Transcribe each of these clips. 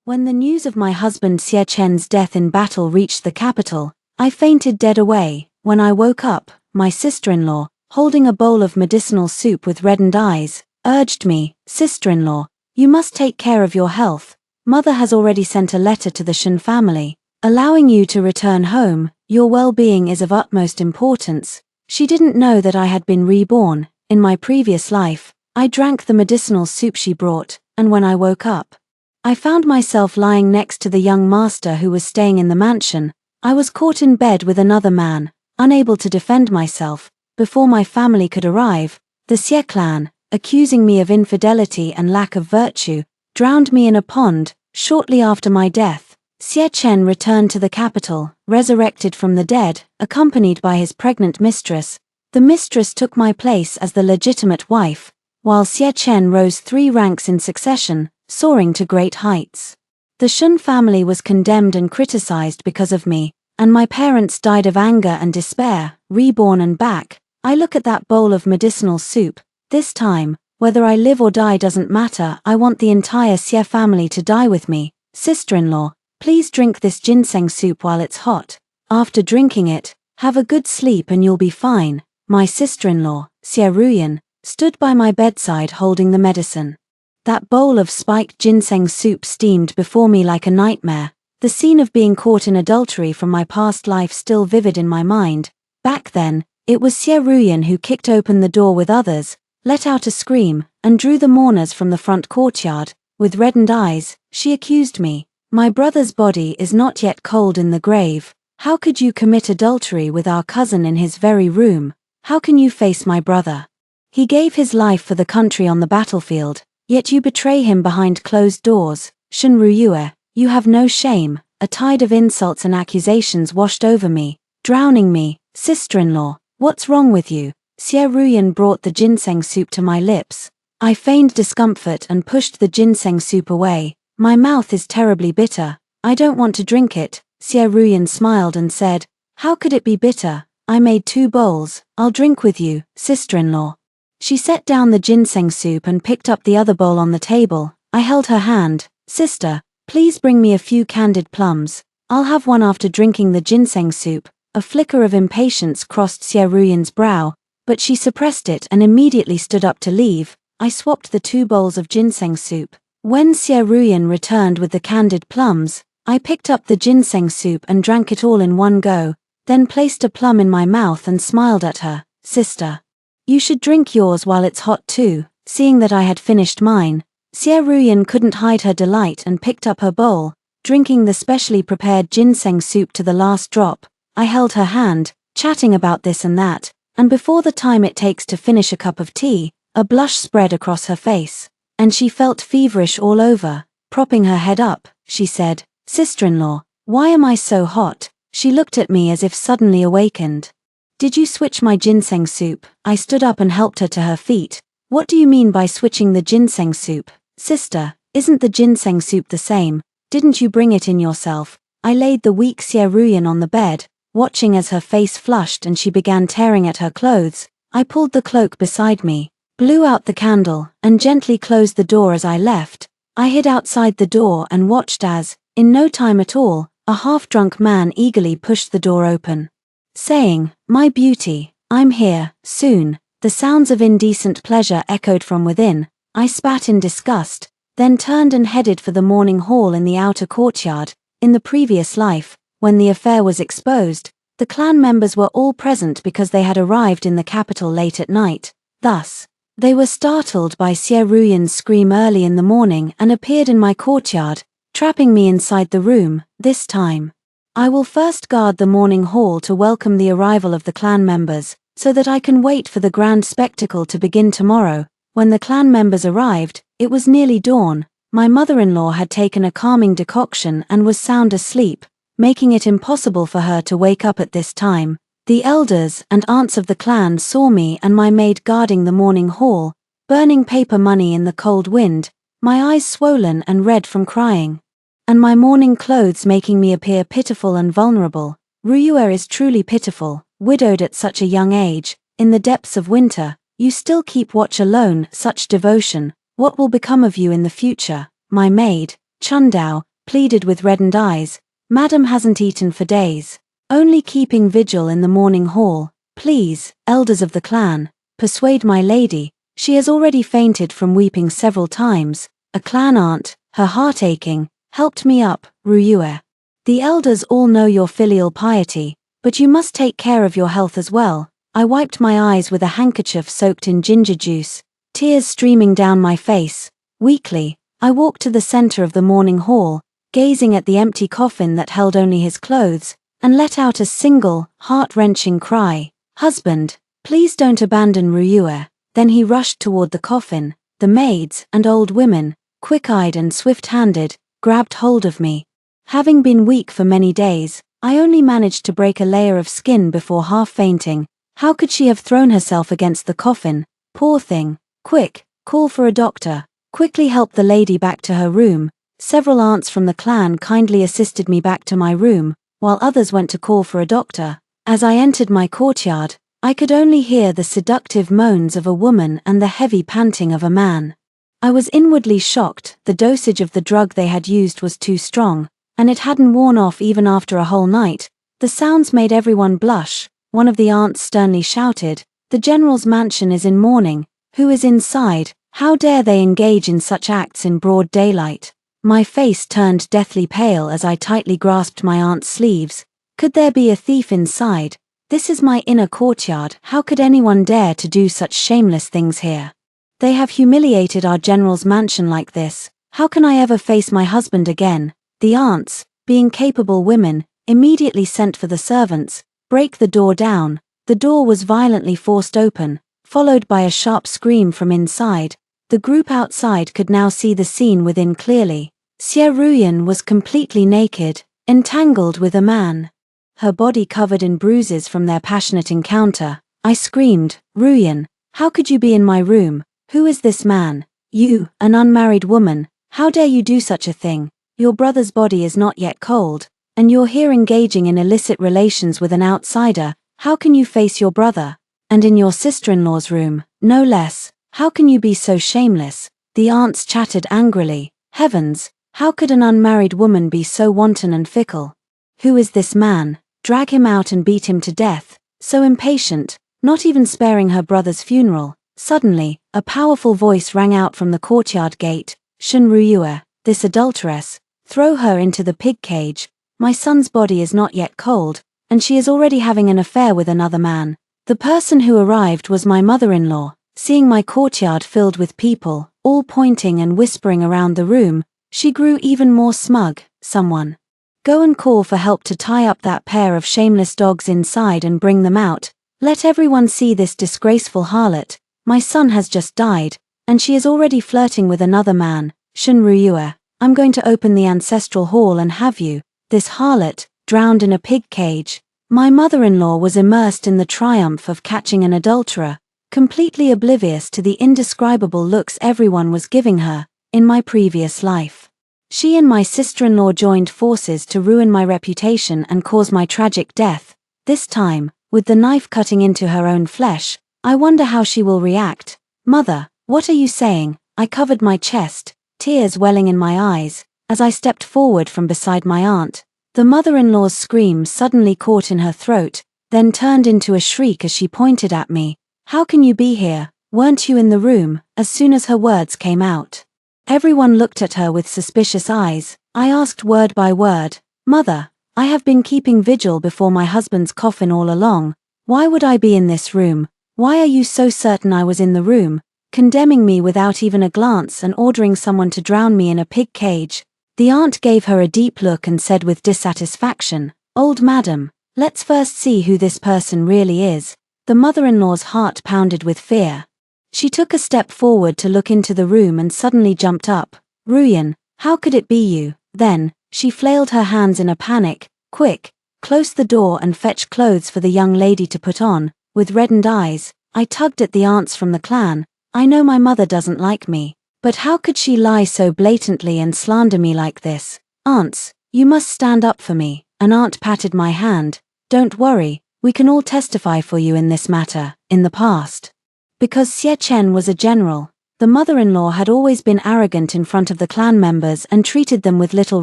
When the news of my husband Xie Chen's death in battle reached the capital, I fainted dead away. When I woke up, my sister-in-law, holding a bowl of medicinal soup with reddened eyes, urged me, "Sister-in-law, you must take care of your health. Mother has already sent a letter to the Shen family, allowing you to return home. Your well-being is of utmost importance." She didn't know that I had been reborn. In my previous life, I drank the medicinal soup she brought, and when I woke up, I found myself lying next to the young master who was staying in the mansion. I was caught in bed with another man, unable to defend myself. Before my family could arrive, the Xie clan, accusing me of infidelity and lack of virtue, drowned me in a pond. Shortly after my death, Xie Chen returned to the capital, resurrected from the dead, accompanied by his pregnant mistress. The mistress took my place as the legitimate wife, while Xie Chen rose 3 ranks in succession, soaring to great heights. The Shen family was condemned and criticized because of me, and my parents died of anger and despair. Reborn and back, I look at that bowl of medicinal soup. This time, whether I live or die doesn't matter. I want the entire Xie family to die with me. Sister-in-law, please drink this ginseng soup while it's hot. After drinking it, have a good sleep and you'll be fine. My sister-in-law, Xie Ruyan, stood by my bedside holding the medicine. That bowl of spiked ginseng soup steamed before me like a nightmare, the scene of being caught in adultery from my past life still vivid in my mind. Back then, it was Xie Ruyan who kicked open the door with others, let out a scream, and drew the mourners from the front courtyard. With reddened eyes, she accused me. "My brother's body is not yet cold in the grave. How could you commit adultery with our cousin in his very room? How can you face my brother? He gave his life for the country on the battlefield. Yet you betray him behind closed doors. Shen Ruyue, you have no shame." A tide of insults and accusations washed over me, drowning me. "Sister-in-law, what's wrong with you?" Xie Ruyan brought the ginseng soup to my lips. I feigned discomfort and pushed the ginseng soup away. "My mouth is terribly bitter. I don't want to drink it." Xie Ruyan smiled and said, "How could it be bitter? I made 2 bowls. I'll drink with you, sister-in-law." She set down the ginseng soup and picked up the other bowl on the table. I held her hand. "Sister, please bring me a few candied plums. I'll have one after drinking the ginseng soup." A flicker of impatience crossed Xie Ruyan's brow, but she suppressed it and immediately stood up to leave. I swapped the 2 bowls of ginseng soup. When Xie Ruyan returned with the candied plums, I picked up the ginseng soup and drank it all in one go, then placed a plum in my mouth and smiled at her. "Sister, you should drink yours while it's hot too." Seeing that I had finished mine, Xie Ruyan couldn't hide her delight and picked up her bowl, drinking the specially prepared ginseng soup to the last drop. I held her hand, chatting about this and that, and before the time it takes to finish a cup of tea, a blush spread across her face, and she felt feverish all over. Propping her head up, she said, "Sister-in-law, why am I so hot?" She looked at me as if suddenly awakened. "Did you switch my ginseng soup?" I stood up and helped her to her feet. "What do you mean by switching the ginseng soup?" "Sister, isn't the ginseng soup the same? Didn't you bring it in yourself?" I laid the weak Xie Ruyan on the bed, watching as her face flushed and she began tearing at her clothes. I pulled the cloak beside me, blew out the candle, and gently closed the door as I left. I hid outside the door and watched as, in no time at all, a half-drunk man eagerly pushed the door open, saying, "My beauty, I'm here, soon." The sounds of indecent pleasure echoed from within. I spat in disgust, then turned and headed for the morning hall in the outer courtyard. In the previous life, when the affair was exposed, the clan members were all present because they had arrived in the capital late at night. Thus, they were startled by Xie Ruyan's scream early in the morning and appeared in my courtyard, trapping me inside the room. This time, I will first guard the morning hall to welcome the arrival of the clan members, so that I can wait for the grand spectacle to begin tomorrow. When the clan members arrived, it was nearly dawn. My mother-in-law had taken a calming decoction and was sound asleep, making it impossible for her to wake up at this time. The elders and aunts of the clan saw me and my maid guarding the morning hall, burning paper money in the cold wind, my eyes swollen and red from crying, and my mourning clothes making me appear pitiful and vulnerable. Ruyue is truly pitiful, widowed at such a young age, in the depths of winter. You still keep watch alone. Such devotion. What will become of you in the future? My maid, Chundao, pleaded with reddened eyes. Madam hasn't eaten for days. Only keeping vigil in the morning hall. Please, elders of the clan, persuade my lady. She has already fainted from weeping several times. A clan aunt, her heart aching, helped me up, Ruyue. The elders all know your filial piety, but you must take care of your health as well. I wiped my eyes with a handkerchief soaked in ginger juice, tears streaming down my face. Weakly, I walked to the center of the morning hall, gazing at the empty coffin that held only his clothes, and let out a single, heart-wrenching cry. Husband, please don't abandon Ruyue. Then he rushed toward the coffin. The maids and old women, quick-eyed and swift-handed, grabbed hold of me. Having been weak for many days, I only managed to break a layer of skin before half-fainting. How could she have thrown herself against the coffin? Poor thing. Quick, call for a doctor. Quickly help the lady back to her room. Several aunts from the clan kindly assisted me back to my room, while others went to call for a doctor. As I entered my courtyard, I could only hear the seductive moans of a woman and the heavy panting of a man. I was inwardly shocked. The dosage of the drug they had used was too strong, and it hadn't worn off even after a whole night. The sounds made everyone blush. One of the aunts sternly shouted, "The general's mansion is in mourning. Who is inside? How dare they engage in such acts in broad daylight?" My face turned deathly pale as I tightly grasped my aunt's sleeves. Could there be a thief inside? This is my inner courtyard. How could anyone dare to do such shameless things here? They have humiliated our general's mansion like this. How can I ever face my husband again? The aunts, being capable women, immediately sent for the servants. Break the door down. The door was violently forced open, followed by a sharp scream from inside. The group outside could now see the scene within clearly. Xie Ruyan was completely naked, entangled with a man. Her body covered in bruises from their passionate encounter. I screamed, "Ruyan, how could you be in my room? Who is this man? You, an unmarried woman, how dare you do such a thing? Your brother's body is not yet cold, and you're here engaging in illicit relations with an outsider. How can you face your brother? And in your sister-in-law's room, no less. How can you be so shameless?" The aunts chattered angrily. Heavens, how could an unmarried woman be so wanton and fickle? Who is this man? Drag him out and beat him to death. So impatient, not even sparing her brother's funeral. Suddenly, a powerful voice rang out from the courtyard gate. "Shun Ruyue, this adulteress, throw her into the pig cage. My son's body is not yet cold, and she is already having an affair with another man." The person who arrived was my mother-in-law. Seeing my courtyard filled with people, all pointing and whispering around the room, she grew even more smug. "Someone, go and call for help to tie up that pair of shameless dogs inside and bring them out. Let everyone see this disgraceful harlot. My son has just died, and she is already flirting with another man. Shun Ruyue, I'm going to open the ancestral hall and have you, this harlot, drowned in a pig cage." My mother-in-law was immersed in the triumph of catching an adulterer, completely oblivious to the indescribable looks everyone was giving her. In my previous life, she and my sister-in-law joined forces to ruin my reputation and cause my tragic death. This time, with the knife cutting into her own flesh, I wonder how she will react. "Mother, what are you saying?" I covered my chest, tears welling in my eyes, as I stepped forward from beside my aunt. The mother-in-law's scream suddenly caught in her throat, then turned into a shriek as she pointed at me. "How can you be here? Weren't you in the room?" As soon as her words came out, everyone looked at her with suspicious eyes. I asked word by word, "Mother, I have been keeping vigil before my husband's coffin all along. Why would I be in this room? Why are you so certain I was in the room, condemning me without even a glance and ordering someone to drown me in a pig cage?" The aunt gave her a deep look and said with dissatisfaction, "Old madam, let's first see who this person really is." The mother-in-law's heart pounded with fear. She took a step forward to look into the room and suddenly jumped up. "Ruyan, how could it be you?" Then, she flailed her hands in a panic. "Quick, close the door and fetch clothes for the young lady to put on." With reddened eyes, I tugged at the aunts from the clan. I know my mother doesn't like me, but how could she lie so blatantly and slander me like this? "Aunts, you must stand up for me." An aunt patted my hand. "Don't worry, we can all testify for you in this matter." In the past, because Xie Chen was a general, The mother-in-law had always been arrogant in front of the clan members and treated them with little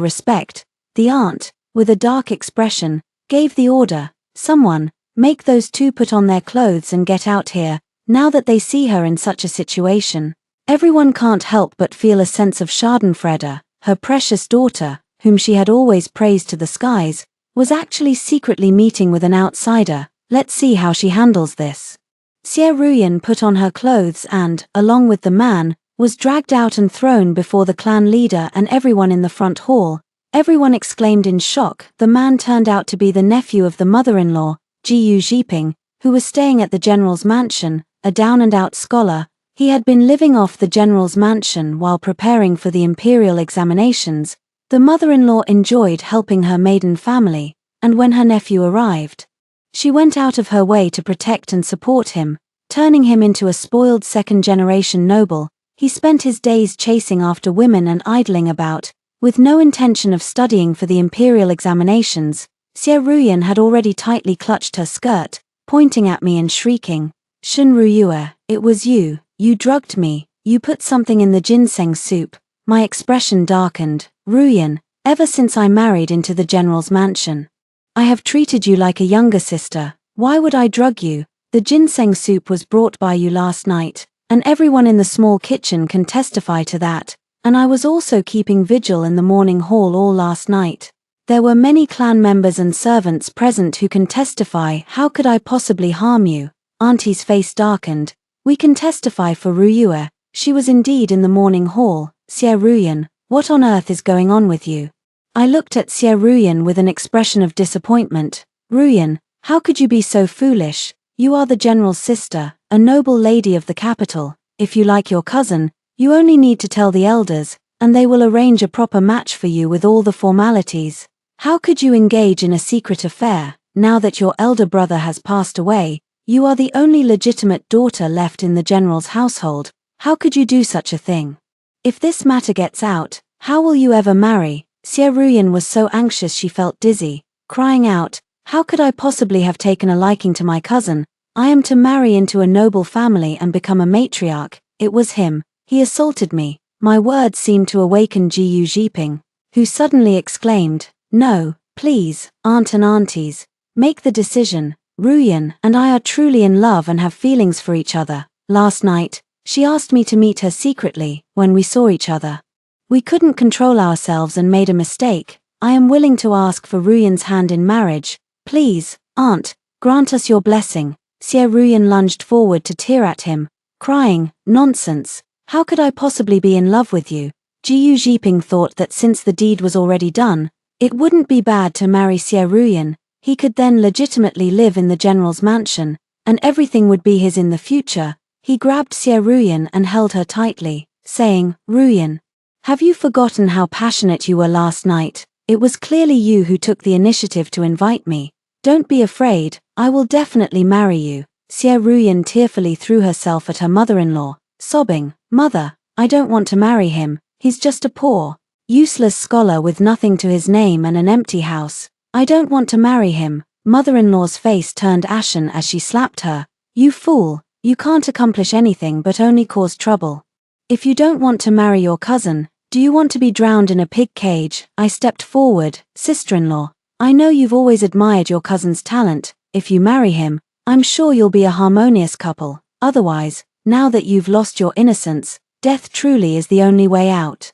respect. The aunt, with a dark expression, gave the order, "Someone, make those two put on their clothes and get out here, now that they see her in such a situation." Everyone can't help but feel a sense of Schadenfreude. Her precious daughter, whom she had always praised to the skies, was actually secretly meeting with an outsider. Let's see how she handles this. Xie Ruyan put on her clothes and, along with the man, was dragged out and thrown before the clan leader and everyone in the front hall. Everyone exclaimed in shock. The man turned out to be the nephew of the mother-in-law, Jiyu Jiping, who was staying at the general's mansion, a down-and-out scholar. He had been living off the general's mansion while preparing for the imperial examinations. The mother-in-law enjoyed helping her maiden family, and when her nephew arrived, she went out of her way to protect and support him, turning him into a spoiled second-generation noble. He spent his days chasing after women and idling about, with no intention of studying for the imperial examinations. Xie Ruyan had already tightly clutched her skirt, pointing at me and shrieking, "Shun Ruyue, it was you, you drugged me, you put something in the ginseng soup." My expression darkened. "Ruyan, ever since I married into the general's mansion, I have treated you like a younger sister. Why would I drug you? The ginseng soup was brought by you last night, and everyone in the small kitchen can testify to that, and I was also keeping vigil in the morning hall all last night. There were many clan members and servants present who can testify. How could I possibly harm you?" Auntie's face darkened. "We can testify for Ruyue. She was indeed in the morning hall." "Xie Ruyan, what on earth is going on with you?" I looked at Xie Ruyan with an expression of disappointment. "Ruyan, how could you be so foolish? You are the general's sister, a noble lady of the capital. If you like your cousin, you only need to tell the elders, and they will arrange a proper match for you with all the formalities. How could you engage in a secret affair? Now that your elder brother has passed away, you are the only legitimate daughter left in the general's household. How could you do such a thing? If this matter gets out, how will you ever marry?" Xie Ruyan was so anxious she felt dizzy, crying out, "How could I possibly have taken a liking to my cousin? I am to marry into a noble family and become a matriarch. It was him. He assaulted me." My words seemed to awaken Jiyu Jiping, who suddenly exclaimed, "No, please, aunt and aunties, make the decision. Ruyan and I are truly in love and have feelings for each other. Last night, she asked me to meet her secretly. When we saw each other, we couldn't control ourselves and made a mistake. I am willing to ask for Ruyan's hand in marriage. Please, aunt, grant us your blessing." Xie Ruyan lunged forward to tear at him, crying, "Nonsense. How could I possibly be in love with you?" Jiyu Jiping thought that since the deed was already done, it wouldn't be bad to marry Xie Ruyan. He could then legitimately live in the general's mansion, and everything would be his in the future. He grabbed Xie Ruyan and held her tightly, saying, "Ruyan, have you forgotten how passionate you were last night? It was clearly you who took the initiative to invite me. Don't be afraid, I will definitely marry you." Xie Ruyan tearfully threw herself at her mother-in-law, sobbing, "Mother, I don't want to marry him. He's just a poor, useless scholar with nothing to his name and an empty house. I don't want to marry him." Mother-in-law's face turned ashen as she slapped her. "You fool, you can't accomplish anything but only cause trouble. If you don't want to marry your cousin, do you want to be drowned in a pig cage?" I stepped forward. "Sister-in-law, I know you've always admired your cousin's talent. If you marry him, I'm sure you'll be a harmonious couple. Otherwise, now that you've lost your innocence, death truly is the only way out."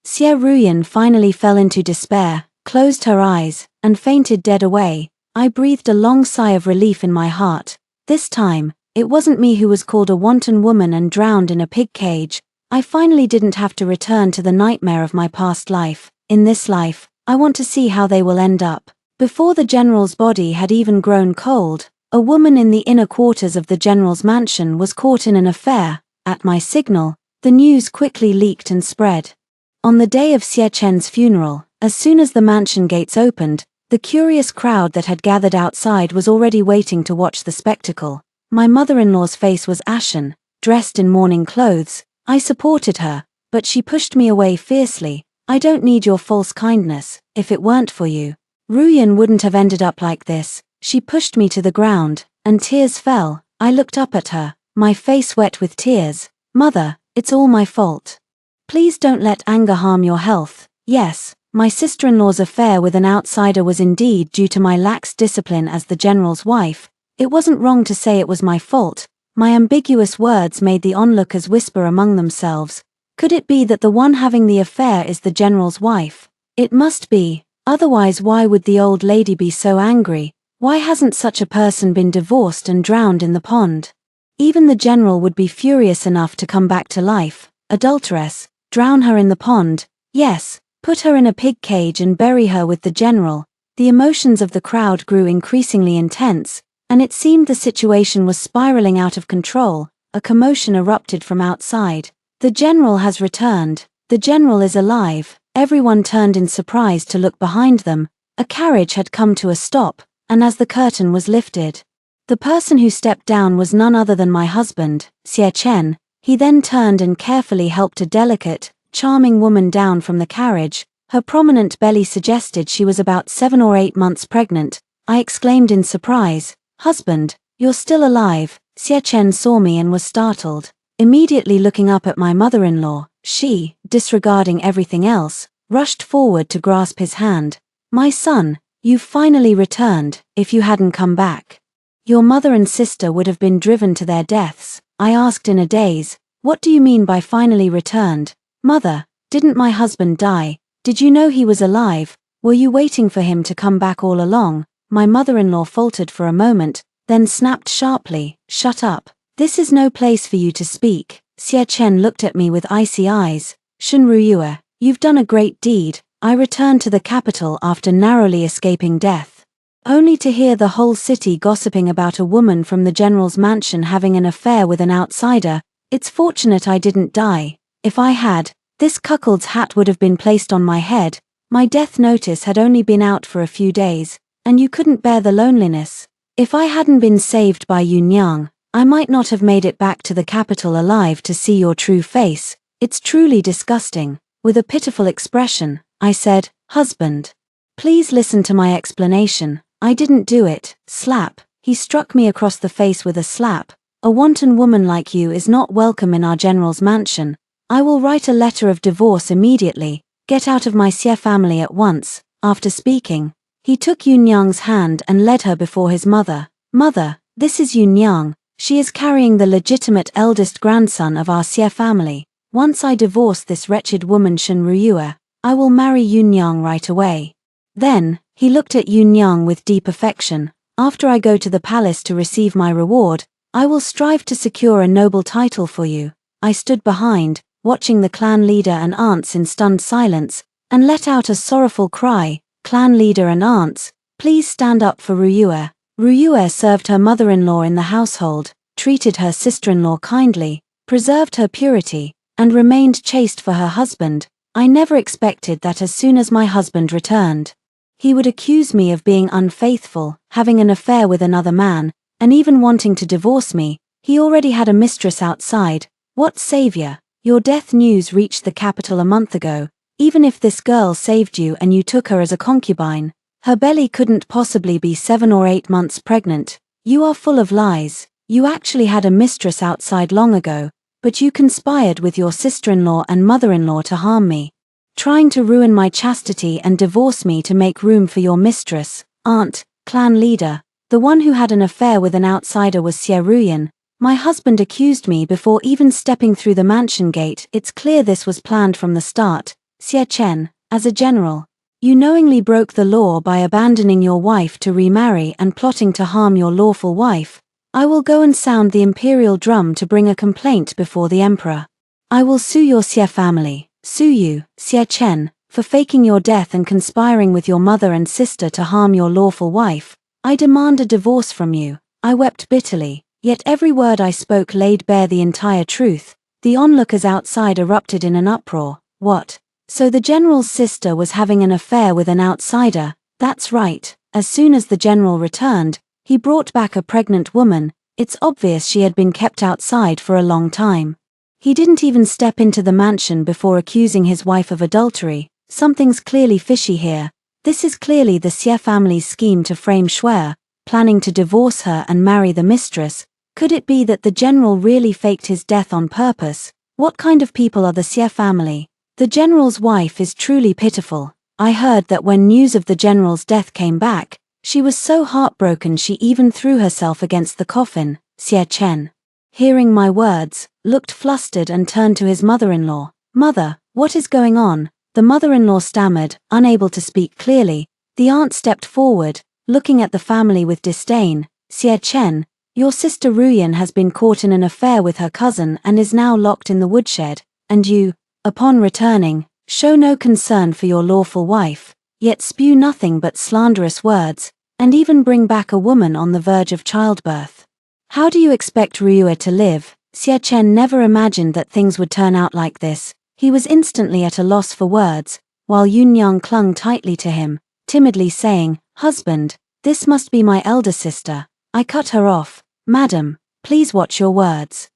Xie Ruyan finally fell into despair, closed her eyes, and fainted dead away. I breathed a long sigh of relief in my heart. This time, it wasn't me who was called a wanton woman and drowned in a pig cage. I finally didn't have to return to the nightmare of my past life. In this life, I want to see how they will end up. Before the general's body had even grown cold, a woman in the inner quarters of the general's mansion was caught in an affair. At my signal, the news quickly leaked and spread. On the day of Xie Chen's funeral, as soon as the mansion gates opened, the curious crowd that had gathered outside was already waiting to watch the spectacle. My mother-in-law's face was ashen, dressed in mourning clothes. I supported her, but she pushed me away fiercely. "I don't need your false kindness. If it weren't for you, Ruyan wouldn't have ended up like this." She pushed me to the ground, and tears fell. I looked up at her, my face wet with tears. "Mother, It's all my fault. Please don't let anger harm your health. Yes, my sister-in-law's affair with an outsider was indeed due to my lax discipline as the general's wife. It wasn't wrong to say it was my fault. My ambiguous words made the onlookers whisper among themselves. Could it be that the one having the affair is the general's wife? It must be, otherwise why would the old lady be so angry? Why hasn't such a person been divorced and drowned in the pond? Even the general would be furious enough to come back to life. Adulteress, drown her in the pond, yes, put her in a pig cage and bury her with the general. The emotions of the crowd grew increasingly intense, and it seemed the situation was spiraling out of control. A commotion erupted from outside. The general has returned. The general is alive. Everyone turned in surprise to look behind them. A carriage had come to a stop, and as the curtain was lifted, the person who stepped down was none other than my husband, Xie Chen. He then turned and carefully helped a delicate, charming woman down from the carriage. Her prominent belly suggested she was about 7 or 8 months pregnant. I exclaimed in surprise, "Husband, you're still alive." Xie Chen saw me and was startled. Immediately looking up at my mother-in-law, she, disregarding everything else, rushed forward to grasp his hand. "My son, you've finally returned. If you hadn't come back, your mother and sister would have been driven to their deaths." I asked in a daze, "What do you mean by finally returned? Mother, didn't my husband die? Did you know he was alive? Were you waiting for him to come back all along?" My mother-in-law faltered for a moment, then snapped sharply, "Shut up. This is no place for you to speak." Xie Chen looked at me with icy eyes. "Shen Ruyue, you've done a great deed. I returned to the capital after narrowly escaping death, only to hear the whole city gossiping about a woman from the general's mansion having an affair with an outsider. It's fortunate I didn't die. If I had, this cuckold's hat would have been placed on my head. My death notice had only been out for a few days, and you couldn't bear the loneliness. If I hadn't been saved by Yun Yang, I might not have made it back to the capital alive to see your true face. It's truly disgusting." With a pitiful expression, I said, "Husband, please listen to my explanation. I didn't do it." Slap. He struck me across the face with a slap. "A wanton woman like you is not welcome in our general's mansion. I will write a letter of divorce immediately. Get out of my Xie family at once." After speaking, he took Yun Yang's hand and led her before his mother. "Mother, this is Yun Yang. She is carrying the legitimate eldest grandson of our Xie family. Once I divorce this wretched woman Shen Ruyue, I will marry Yun Yang right away." Then, he looked at Yun Yang with deep affection. "After I go to the palace to receive my reward, I will strive to secure a noble title for you." I stood behind, watching the clan leader and aunts in stunned silence, and let out a sorrowful cry. "Clan leader and aunts, please stand up for Ruyue." Ruyue served her mother-in-law in the household, treated her sister-in-law kindly, preserved her purity, and remained chaste for her husband. I never expected that as soon as my husband returned, he would accuse me of being unfaithful, having an affair with another man, and even wanting to divorce me. He already had a mistress outside. What savior? Your death news reached the capital a month ago. Even if this girl saved you and you took her as a concubine, her belly couldn't possibly be 7 or 8 months pregnant. You are full of lies. You actually had a mistress outside long ago, but you conspired with your sister-in-law and mother-in-law to harm me, trying to ruin my chastity and divorce me to make room for your mistress. Aunt, clan leader, the one who had an affair with an outsider was Xie Ruyan. My husband accused me before even stepping through the mansion gate. It's clear this was planned from the start. Xie Chen, as a general, you knowingly broke the law by abandoning your wife to remarry and plotting to harm your lawful wife. I will go and sound the imperial drum to bring a complaint before the emperor. I will sue your Xie family, sue you, Xie Chen, for faking your death and conspiring with your mother and sister to harm your lawful wife. I demand a divorce from you." I wept bitterly, yet every word I spoke laid bare the entire truth. The onlookers outside erupted in an uproar. What? So the general's sister was having an affair with an outsider? That's right. As soon as the general returned, he brought back a pregnant woman. It's obvious she had been kept outside for a long time. He didn't even step into the mansion before accusing his wife of adultery. Something's clearly fishy here. This is clearly the Xie family's scheme to frame Shuer, planning to divorce her and marry the mistress. Could it be that the general really faked his death on purpose? What kind of people are the Xie family? The general's wife is truly pitiful. I heard that when news of the general's death came back, she was so heartbroken she even threw herself against the coffin. Xie Chen, hearing my words, looked flustered and turned to his mother-in-law. Mother, what is going on? The mother-in-law stammered, unable to speak clearly. The aunt stepped forward, looking at the family with disdain. Xie Chen, your sister Ruyan has been caught in an affair with her cousin and is now locked in the woodshed, and you, upon returning, show no concern for your lawful wife, yet spew nothing but slanderous words, and even bring back a woman on the verge of childbirth. How do you expect Ruyue to live? Xie Chen never imagined that things would turn out like this. He was instantly at a loss for words, while Yunyang clung tightly to him, timidly saying, "Husband, this must be my elder sister." I cut her off. "Madam, please watch your words.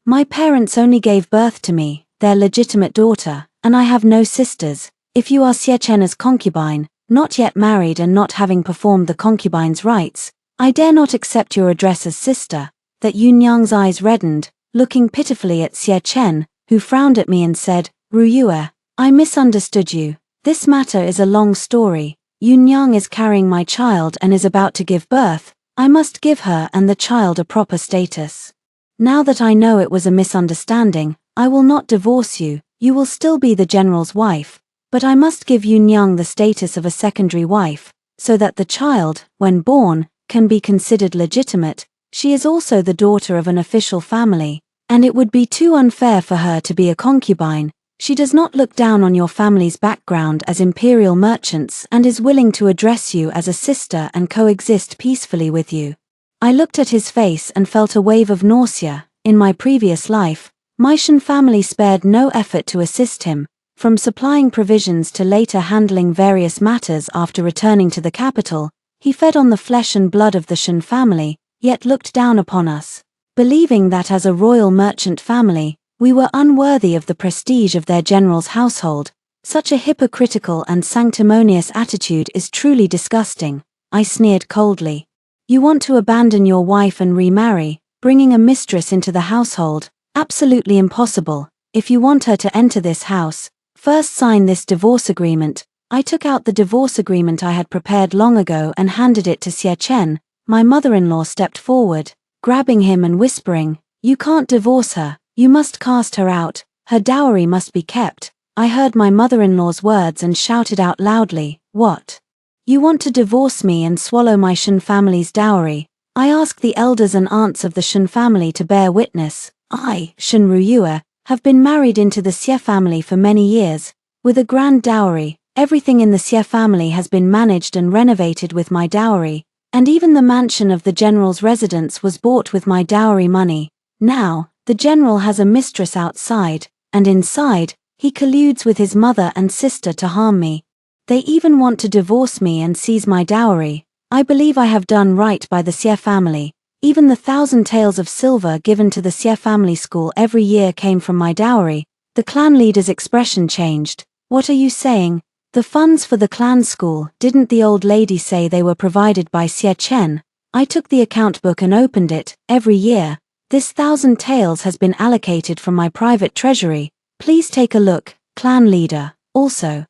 My parents only gave birth to me, their legitimate daughter, and I have no sisters. If you are Xie Chen's concubine, not yet married and not having performed the concubine's rites, I dare not accept your address as sister." That Yunyang's eyes reddened, looking pitifully at Xie Chen, who frowned at me and said, "Ruyue, I misunderstood you. This matter is a long story. Yunyang is carrying my child and is about to give birth. I must give her and the child a proper status. Now that I know it was a misunderstanding, I will not divorce you. You will still be the general's wife, but I must give Yunyang the status of a secondary wife, so that the child, when born, can be considered legitimate. She is also the daughter of an official family, and it would be too unfair for her to be a concubine. She does not look down on your family's background as imperial merchants and is willing to address you as a sister and coexist peacefully with you." I looked at his face and felt a wave of nausea. In my previous life, my Shen family spared no effort to assist him, from supplying provisions to later handling various matters after returning to the capital. He fed on the flesh and blood of the Shen family, yet looked down upon us, believing that as a royal merchant family, we were unworthy of the prestige of their general's household. Such a hypocritical and sanctimonious attitude is truly disgusting. I sneered coldly. You want to abandon your wife and remarry, bringing a mistress into the household? Absolutely impossible. If you want her to enter this house, first sign this divorce agreement. I took out the divorce agreement I had prepared long ago and handed it to Xie Chen. My mother-in-law stepped forward, grabbing him and whispering, "You can't divorce her. You must cast her out. Her dowry must be kept." I heard my mother-in-law's words and shouted out loudly, "What? You want to divorce me and swallow my Shen family's dowry?" I ask the elders and aunts of the Shen family to bear witness. I, Shen Ruyue, have been married into the Xie family for many years, with a grand dowry. Everything in the Xie family has been managed and renovated with my dowry, and even the mansion of the general's residence was bought with my dowry money. Now, the general has a mistress outside, and inside, he colludes with his mother and sister to harm me. They even want to divorce me and seize my dowry. I believe I have done right by the Xie family. Even the 1,000 taels of silver given to the Xie family school every year came from my dowry. The clan leader's expression changed. "What are you saying? The funds for the clan school, didn't the old lady say they were provided by Xie Chen?" I took the account book and opened it. "Every year, this 1,000 taels has been allocated from my private treasury. Please take a look, clan leader. Also,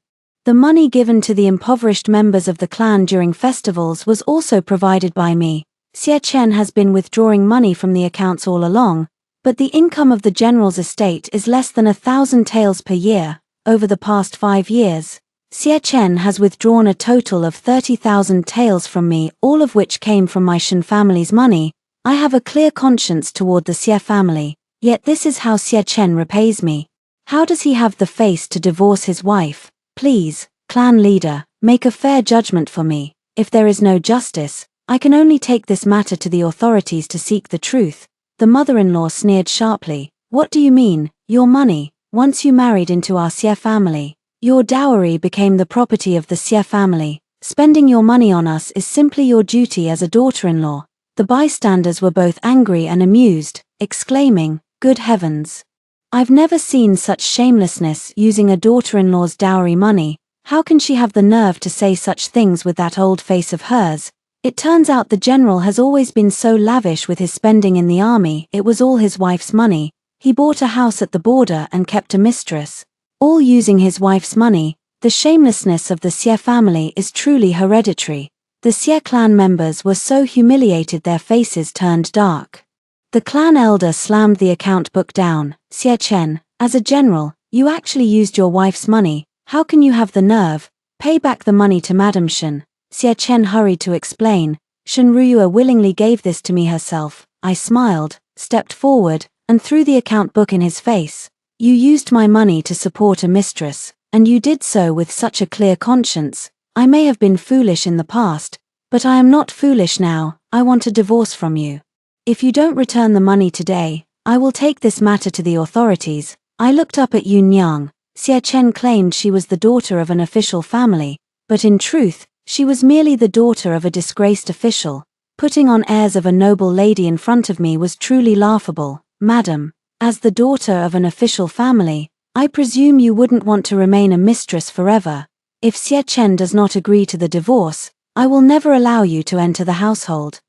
the money given to the impoverished members of the clan during festivals was also provided by me. Xie Chen has been withdrawing money from the accounts all along, but the income of the general's estate is less than 1,000 taels per year. Over the past 5 years, Xie Chen has withdrawn a total of 30,000 taels from me, all of which came from my Shen family's money. I have a clear conscience toward the Xie family, yet this is how Xie Chen repays me. How does he have the face to divorce his wife? Please, clan leader, make a fair judgment for me. If there is no justice, I can only take this matter to the authorities to seek the truth." The mother-in-law sneered sharply. "What do you mean, your money? Once you married into our Xie family, your dowry became the property of the Xie family. Spending your money on us is simply your duty as a daughter-in-law." The bystanders were both angry and amused, exclaiming, "Good heavens! I've never seen such shamelessness using a daughter-in-law's dowry money. How can she have the nerve to say such things with that old face of hers?" It turns out the general has always been so lavish with his spending in the army. It was all his wife's money. He bought a house at the border and kept a mistress. All using his wife's money. The shamelessness of the Xie family is truly hereditary. The Xie clan members were so humiliated their faces turned dark. The clan elder slammed the account book down. Xie Chen, as a general, you actually used your wife's money. How can you have the nerve? Pay back the money to Madam Shen. Xie Chen hurried to explain. Shen Ruyue willingly gave this to me herself. I smiled, stepped forward, and threw the account book in his face. You used my money to support a mistress, and you did so with such a clear conscience. I may have been foolish in the past, but I am not foolish now. I want a divorce from you. If you don't return the money today, I will take this matter to the authorities. I looked up at Yun Yang. Xie Chen claimed she was the daughter of an official family, but in truth, she was merely the daughter of a disgraced official. Putting on airs of a noble lady in front of me was truly laughable. Madam, as the daughter of an official family, I presume you wouldn't want to remain a mistress forever. If Xie Chen does not agree to the divorce, I will never allow you to enter the household.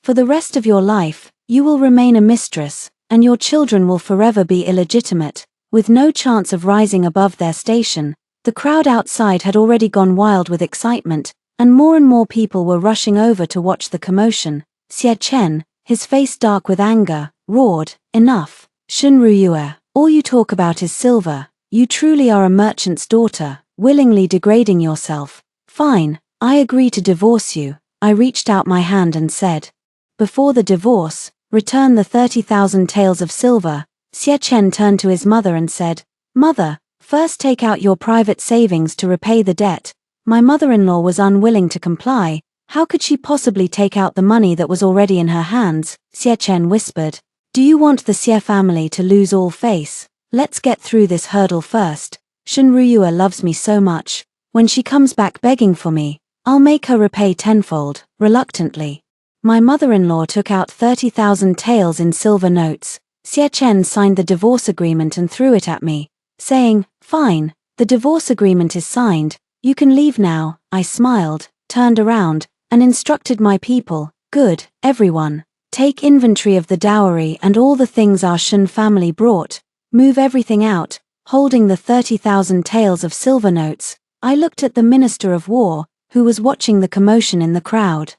For the rest of your life, you will remain a mistress, and your children will forever be illegitimate, with no chance of rising above their station. The crowd outside had already gone wild with excitement, and more people were rushing over to watch the commotion. Xie Chen, his face dark with anger, roared, "Enough! Shen Ruyue, all you talk about is silver. You truly are a merchant's daughter, willingly degrading yourself. Fine, I agree to divorce you." I reached out my hand and said, "Before the divorce, return the 30,000 taels of silver." Xie Chen turned to his mother and said, "Mother, first take out your private savings to repay the debt." My mother-in-law was unwilling to comply. How could she possibly take out the money that was already in her hands? Xie Chen whispered, "Do you want the Xie family to lose all face? Let's get through this hurdle first. Shen Ruyue loves me so much. When she comes back begging for me, I'll make her repay tenfold." Reluctantly, my mother-in-law took out 30,000 taels in silver notes. Xie Chen signed the divorce agreement and threw it at me, saying, "Fine, the divorce agreement is signed. You can leave now." I smiled, turned around, and instructed my people, "Good, everyone. Take inventory of the dowry and all the things our Shen family brought. Move everything out." Holding the 30,000 taels of silver notes, I looked at the Minister of War, who was watching the commotion in the crowd,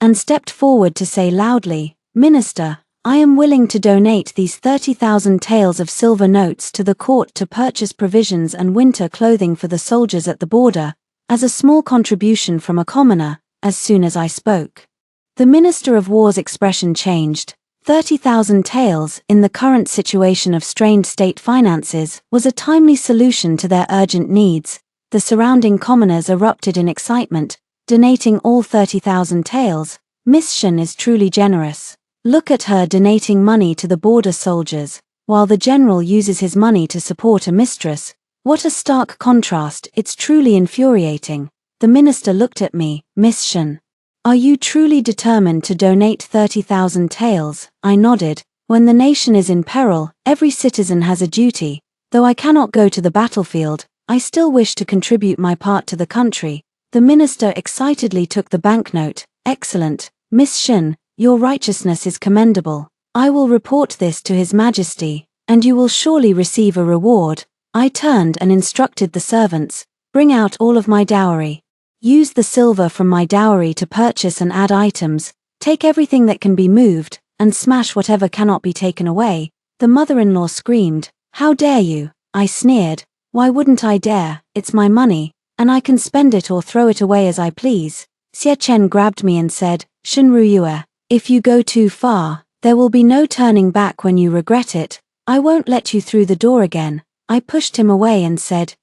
and stepped forward to say loudly, "Minister, I am willing to donate these 30,000 taels of silver notes to the court to purchase provisions and winter clothing for the soldiers at the border, as a small contribution from a commoner." As soon as I spoke, the Minister of War's expression changed. 30,000 taels, in the current situation of strained state finances, was a timely solution to their urgent needs. The surrounding commoners erupted in excitement, donating all 30,000 taels. "Miss Shen is truly generous. Look at her donating money to the border soldiers, while the general uses his money to support a mistress. What a stark contrast, it's truly infuriating." The minister looked at me, "Miss Shen, are you truly determined to donate 30,000 taels?" I nodded. "When the nation is in peril, every citizen has a duty. Though I cannot go to the battlefield, I still wish to contribute my part to the country." The minister excitedly took the banknote. "Excellent, Miss Shen, your righteousness is commendable. I will report this to His Majesty, and you will surely receive a reward." I turned and instructed the servants, "Bring out all of my dowry. Use the silver from my dowry to purchase and add items. Take everything that can be moved, and smash whatever cannot be taken away." The mother-in-law screamed, "How dare you?" I sneered, "Why wouldn't I dare? It's my money, and I can spend it or throw it away as I please." Xie Chen grabbed me and said, "Shen Ruyue, if you go too far, there will be no turning back when you regret it. I won't let you through the door again." I pushed him away and said,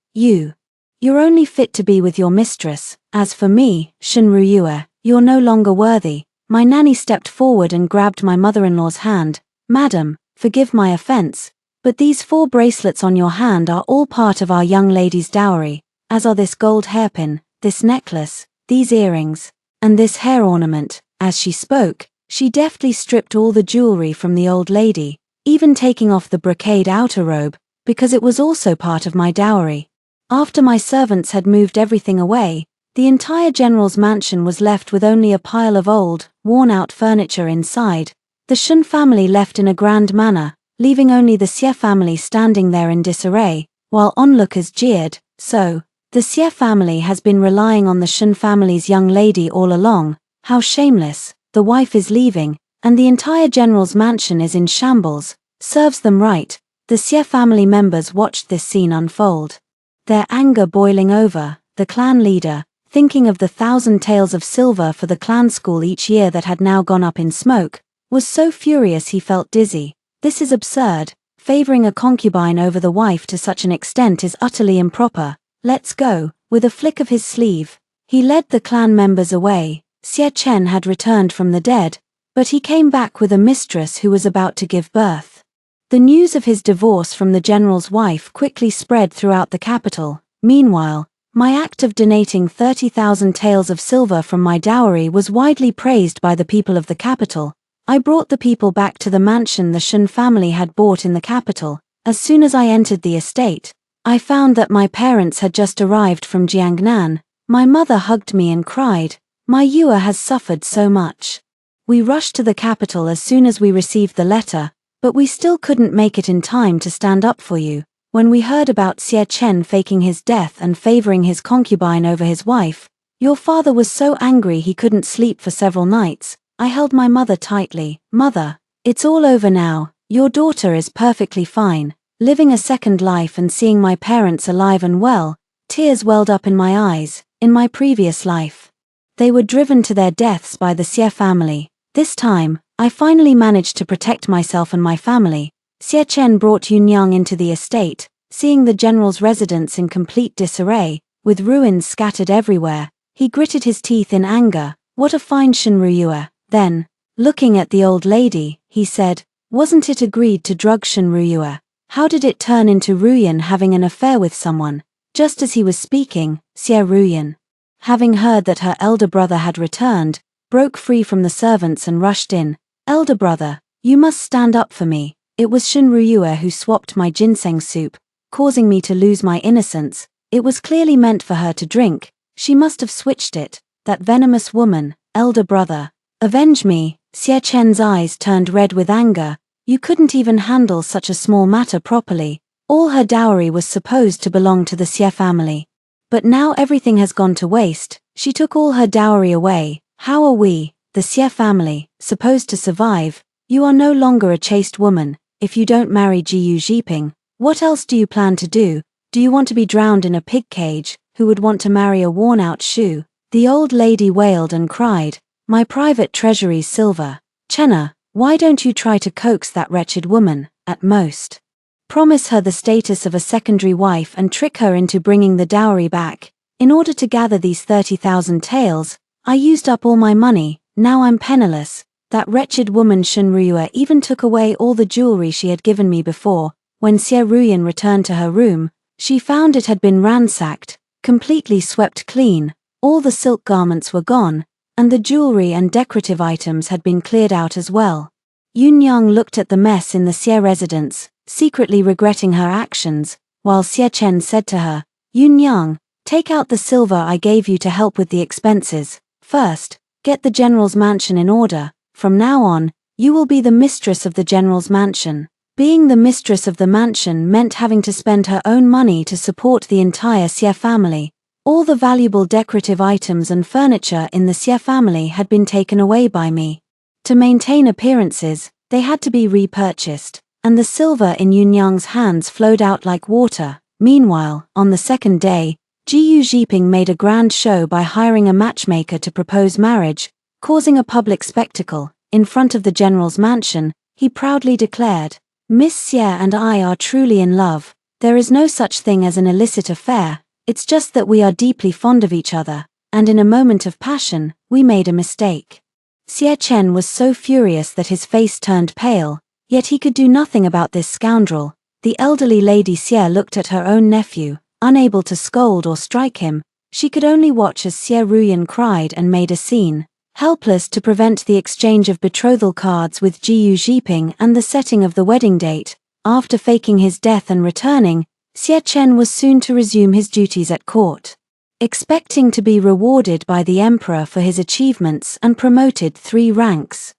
You're only fit to be with your mistress. As for me, Shen Ruyue, you're no longer worthy." My nanny stepped forward and grabbed my mother-in-law's hand. "Madam, forgive my offense, but these 4 bracelets on your hand are all part of our young lady's dowry, as are this gold hairpin, this necklace, these earrings, and this hair ornament." As she spoke, she deftly stripped all the jewelry from the old lady, even taking off the brocade outer robe, because it was also part of my dowry. After my servants had moved everything away, the entire general's mansion was left with only a pile of old, worn-out furniture inside. The Shen family left in a grand manner, leaving only the Xie family standing there in disarray, while onlookers jeered. So, the Xie family has been relying on the Shen family's young lady all along. How shameless. The wife is leaving, and the entire general's mansion is in shambles. Serves them right. The Xie family members watched this scene unfold, their anger boiling over. The clan leader, thinking of the 1,000 taels of silver for the clan school each year that had now gone up in smoke, was so furious he felt dizzy. This is absurd. Favoring a concubine over the wife to such an extent is utterly improper. Let's go. With a flick of his sleeve, he led the clan members away. Xie Chen had returned from the dead, but he came back with a mistress who was about to give birth. The news of his divorce from the general's wife quickly spread throughout the capital. Meanwhile, my act of donating 30,000 taels of silver from my dowry was widely praised by the people of the capital. I brought the people back to the mansion the Shen family had bought in the capital. As soon as I entered the estate, I found that my parents had just arrived from Jiangnan. My mother hugged me and cried, "My Yue has suffered so much." We rushed to the capital as soon as we received the letter, but we still couldn't make it in time to stand up for you. When we heard about Xie Chen faking his death and favoring his concubine over his wife, your father was so angry he couldn't sleep for several nights. I held my mother tightly. "Mother, it's all over now. Your daughter is perfectly fine, living a second life and seeing my parents alive and well." Tears welled up in my eyes. In my previous life, they were driven to their deaths by the Xie family. This time, I finally managed to protect myself and my family. Xie Chen brought Yunyang into the estate, seeing the general's residence in complete disarray, with ruins scattered everywhere. He gritted his teeth in anger. What a fine Shenruyue. Then, looking at the old lady, he said, "Wasn't it agreed to drug Shenruyue? How did it turn into Ruyan having an affair with someone?" Just as he was speaking, Xie Ruyan, having heard that her elder brother had returned, broke free from the servants and rushed in. "Elder brother, you must stand up for me. It was Shenruyue who swapped my ginseng soup, causing me to lose my innocence. It was clearly meant for her to drink. She must have switched it. That venomous woman. Elder brother, avenge me." Xie Chen's eyes turned red with anger. You couldn't even handle such a small matter properly. All her dowry was supposed to belong to the Xie family. But now everything has gone to waste. She took all her dowry away. How are we, the Xie family, supposed to survive? You are no longer a chaste woman. If you don't marry Jiyu Zhiping, what else do you plan to do? Do you want to be drowned in a pig cage? Who would want to marry a worn-out shoe? The old lady wailed and cried, "My private treasury's silver. Chenna, why don't you try to coax that wretched woman? At most, promise her the status of a secondary wife and trick her into bringing the dowry back. In order to gather these 30,000 taels, I used up all my money. Now I'm penniless. That wretched woman Shenruyue even took away all the jewelry she had given me before. When Xie Ruyan returned to her room, she found it had been ransacked, completely swept clean. All the silk garments were gone, and the jewelry and decorative items had been cleared out as well." Yunyang looked at the mess in the Xie residence, secretly regretting her actions, while Xie Chen said to her, "Yunyang, take out the silver I gave you to help with the expenses. First, get the general's mansion in order. From now on, you will be the mistress of the general's mansion." Being the mistress of the mansion meant having to spend her own money to support the entire Xie family. All the valuable decorative items and furniture in the Xie family had been taken away by me. To maintain appearances, they had to be repurchased, and the silver in Yunyang's hands flowed out like water. Meanwhile, on the second day, Jiyu Zhiping made a grand show by hiring a matchmaker to propose marriage, causing a public spectacle. In front of the general's mansion, he proudly declared, "Miss Xie and I are truly in love. There is no such thing as an illicit affair. It's just that we are deeply fond of each other, and in a moment of passion, we made a mistake." Xie Chen was so furious that his face turned pale, yet he could do nothing about this scoundrel. The elderly Lady Xie looked at her own nephew, unable to scold or strike him. She could only watch as Xie Ruyan cried and made a scene, helpless to prevent the exchange of betrothal cards with Jiyu Zhiping and the setting of the wedding date. After faking his death and returning, Xie Chen was soon to resume his duties at court, expecting to be rewarded by the emperor for his achievements and promoted 3 ranks.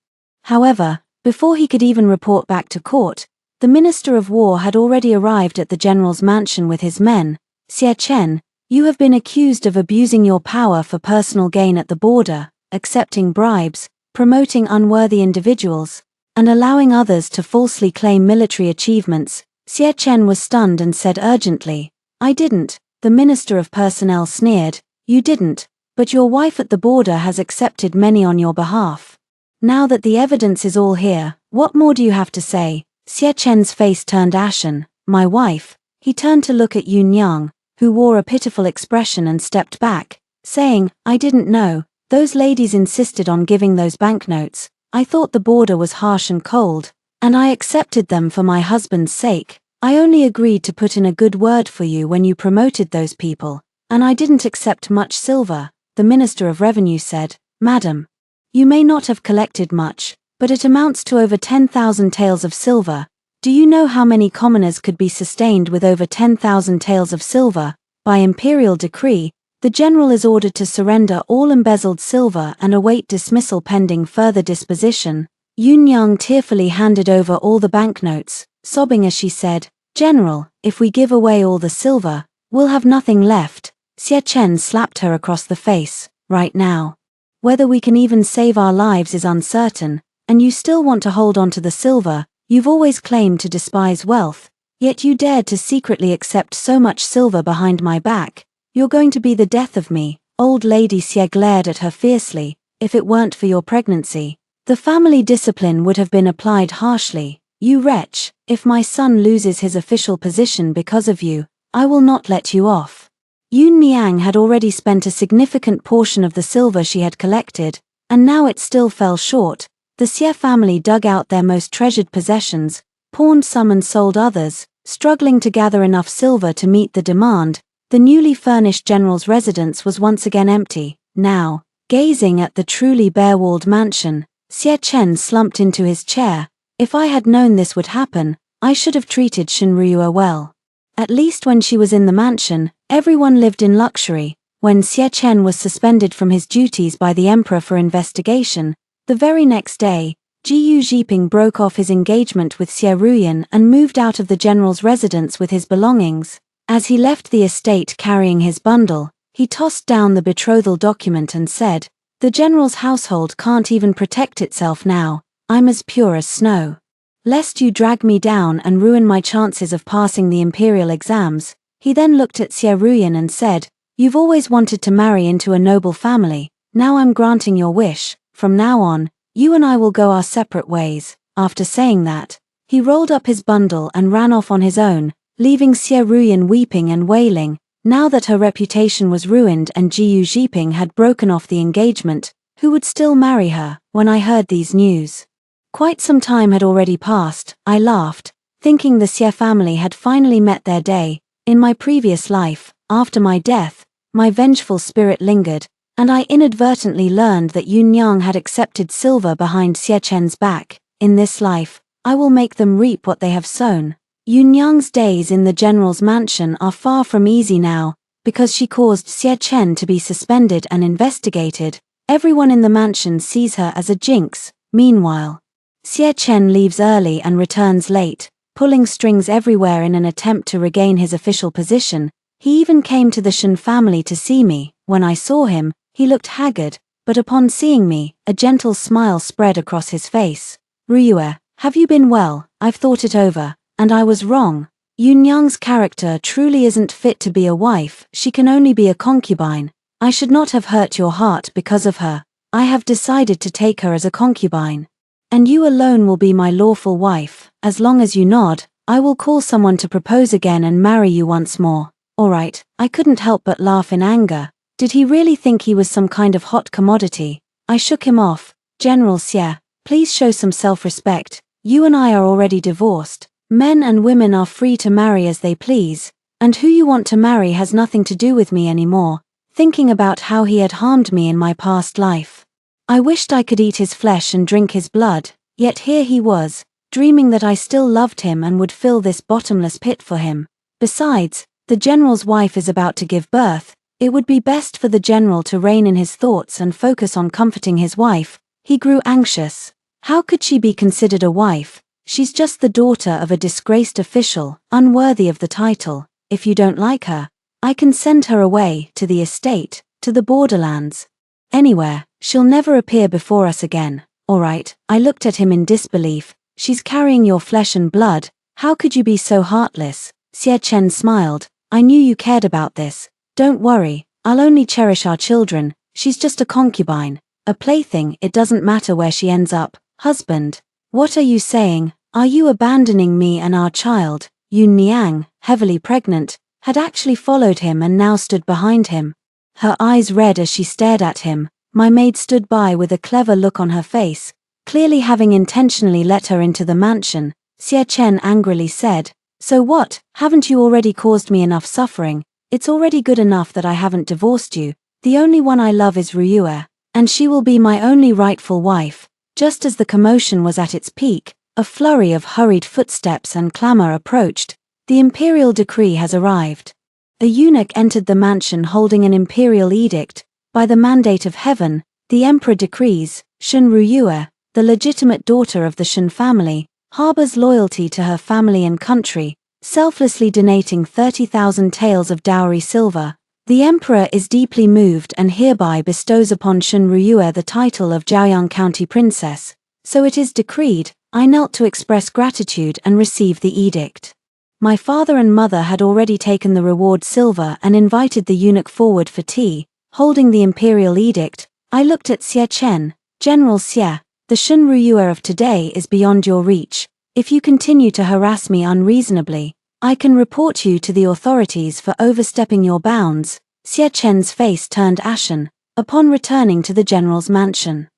However, before he could even report back to court, The Minister of War had already arrived at the general's mansion with his men. "Xie Chen, you have been accused of abusing your power for personal gain at the border, accepting bribes, promoting unworthy individuals, and allowing others to falsely claim military achievements." Xie Chen was stunned and said urgently, "I didn't." The Minister of Personnel sneered, "You didn't, but your wife at the border has accepted many on your behalf. Now that the evidence is all here, what more do you have to say?" Xie Chen's face turned ashen. "My wife?" He turned to look at Yun Yang, who wore a pitiful expression and stepped back, saying, "I didn't know. Those ladies insisted on giving those banknotes. I thought the border was harsh and cold, and I accepted them for my husband's sake. I only agreed to put in a good word for you when you promoted those people, and I didn't accept much silver." The Minister of Revenue said, "Madam, you may not have collected much, but it amounts to over 10,000 taels of silver. Do you know how many commoners could be sustained with over 10,000 taels of silver? By imperial decree, the general is ordered to surrender all embezzled silver and await dismissal pending further disposition." Yun Yang tearfully handed over all the banknotes, sobbing as she said, "General, if we give away all the silver, we'll have nothing left." Xie Chen slapped her across the face. "Right now, whether we can even save our lives is uncertain, and you still want to hold on to the silver. You've always claimed to despise wealth, yet you dared to secretly accept so much silver behind my back. You're going to be the death of me." Old Lady Xie glared at her fiercely. "If it weren't for your pregnancy, the family discipline would have been applied harshly. You wretch, if my son loses his official position because of you, I will not let you off." Yun Miang had already spent a significant portion of the silver she had collected, and now it still fell short. The Xie family dug out their most treasured possessions, pawned some and sold others, struggling to gather enough silver to meet the demand. The newly furnished general's residence was once again empty. Now, gazing at the truly bare-walled mansion, Xie Chen slumped into his chair. "If I had known this would happen, I should have treated Shenrua well. At least when she was in the mansion, everyone lived in luxury." When Xie Chen was suspended from his duties by the emperor for investigation, the very next day, Jiyu Jiping broke off his engagement with Xie Ruyan and moved out of the general's residence with his belongings. As he left the estate carrying his bundle, he tossed down the betrothal document and said, "The general's household can't even protect itself now. I'm as pure as snow. Lest you drag me down and ruin my chances of passing the imperial exams." He then looked at Xie Ruyan and said, "You've always wanted to marry into a noble family. Now I'm granting your wish. From now on, you and I will go our separate ways." After saying that, he rolled up his bundle and ran off on his own, leaving Xie Ruyan weeping and wailing. Now that her reputation was ruined and Jiyu Jiping had broken off the engagement, who would still marry her? When I heard these news, quite some time had already passed. I laughed, thinking the Xie family had finally met their day. In my previous life, after my death, my vengeful spirit lingered, and I inadvertently learned that Yun Yang had accepted silver behind Xie Chen's back. In this life, I will make them reap what they have sown. Yun Yang's days in the general's mansion are far from easy now, because she caused Xie Chen to be suspended and investigated. Everyone in the mansion sees her as a jinx. Meanwhile, Xie Chen leaves early and returns late, pulling strings everywhere in an attempt to regain his official position. He even came to the Shen family to see me. When I saw him, he looked haggard, but upon seeing me, a gentle smile spread across his face. "Ryue, have you been well? I've thought it over, and I was wrong. Yun Yang's character truly isn't fit to be a wife. She can only be a concubine. I should not have hurt your heart because of her. I have decided to take her as a concubine. And you alone will be my lawful wife. As long as you nod, I will call someone to propose again and marry you once more." Alright, I couldn't help but laugh in anger. Did he really think he was some kind of hot commodity? I shook him off. "General Xie, please show some self-respect. You and I are already divorced. Men and women are free to marry as they please, and who you want to marry has nothing to do with me anymore." Thinking about how he had harmed me in my past life, I wished I could eat his flesh and drink his blood, yet here he was, dreaming that I still loved him and would fill this bottomless pit for him. Besides, the general's wife is about to give birth. It would be best for the general to rein in his thoughts and focus on comforting his wife. He grew anxious. How could she be considered a wife? She's just the daughter of a disgraced official, unworthy of the title. If you don't like her, I can send her away, to the estate, to the borderlands. Anywhere, she'll never appear before us again. Alright, I looked at him in disbelief. She's carrying your flesh and blood. How could you be so heartless? Xie Chen smiled. I knew you cared about this. Don't worry, I'll only cherish our children. She's just a concubine, a plaything. It doesn't matter where she ends up. Husband, what are you saying? Are you abandoning me and our child? Yun Niang, heavily pregnant, had actually followed him and now stood behind him. Her eyes red as she stared at him. My maid stood by with a clever look on her face, clearly having intentionally let her into the mansion. Xie Chen angrily said, So what, haven't you already caused me enough suffering? It's already good enough that I haven't divorced you. The only one I love is Ruyue, and she will be my only rightful wife. Just as the commotion was at its peak, a flurry of hurried footsteps and clamor approached. The imperial decree has arrived. A eunuch entered the mansion holding an imperial edict. By the mandate of heaven, the emperor decrees, Shun Ruyue, the legitimate daughter of the Shun family, harbors loyalty to her family and country, selflessly donating 30,000 taels of dowry silver. The emperor is deeply moved and hereby bestows upon Shun Ruyue the title of Jiaoyang County Princess. So it is decreed. I knelt to express gratitude and receive the edict. My father and mother had already taken the reward silver and invited the eunuch forward for tea. Holding the imperial edict, I looked at Xie Chen. General Xie, the Shun Ruyue of today is beyond your reach. If you continue to harass me unreasonably, I can report you to the authorities for overstepping your bounds. Xie Chen's face turned ashen upon returning to the general's mansion.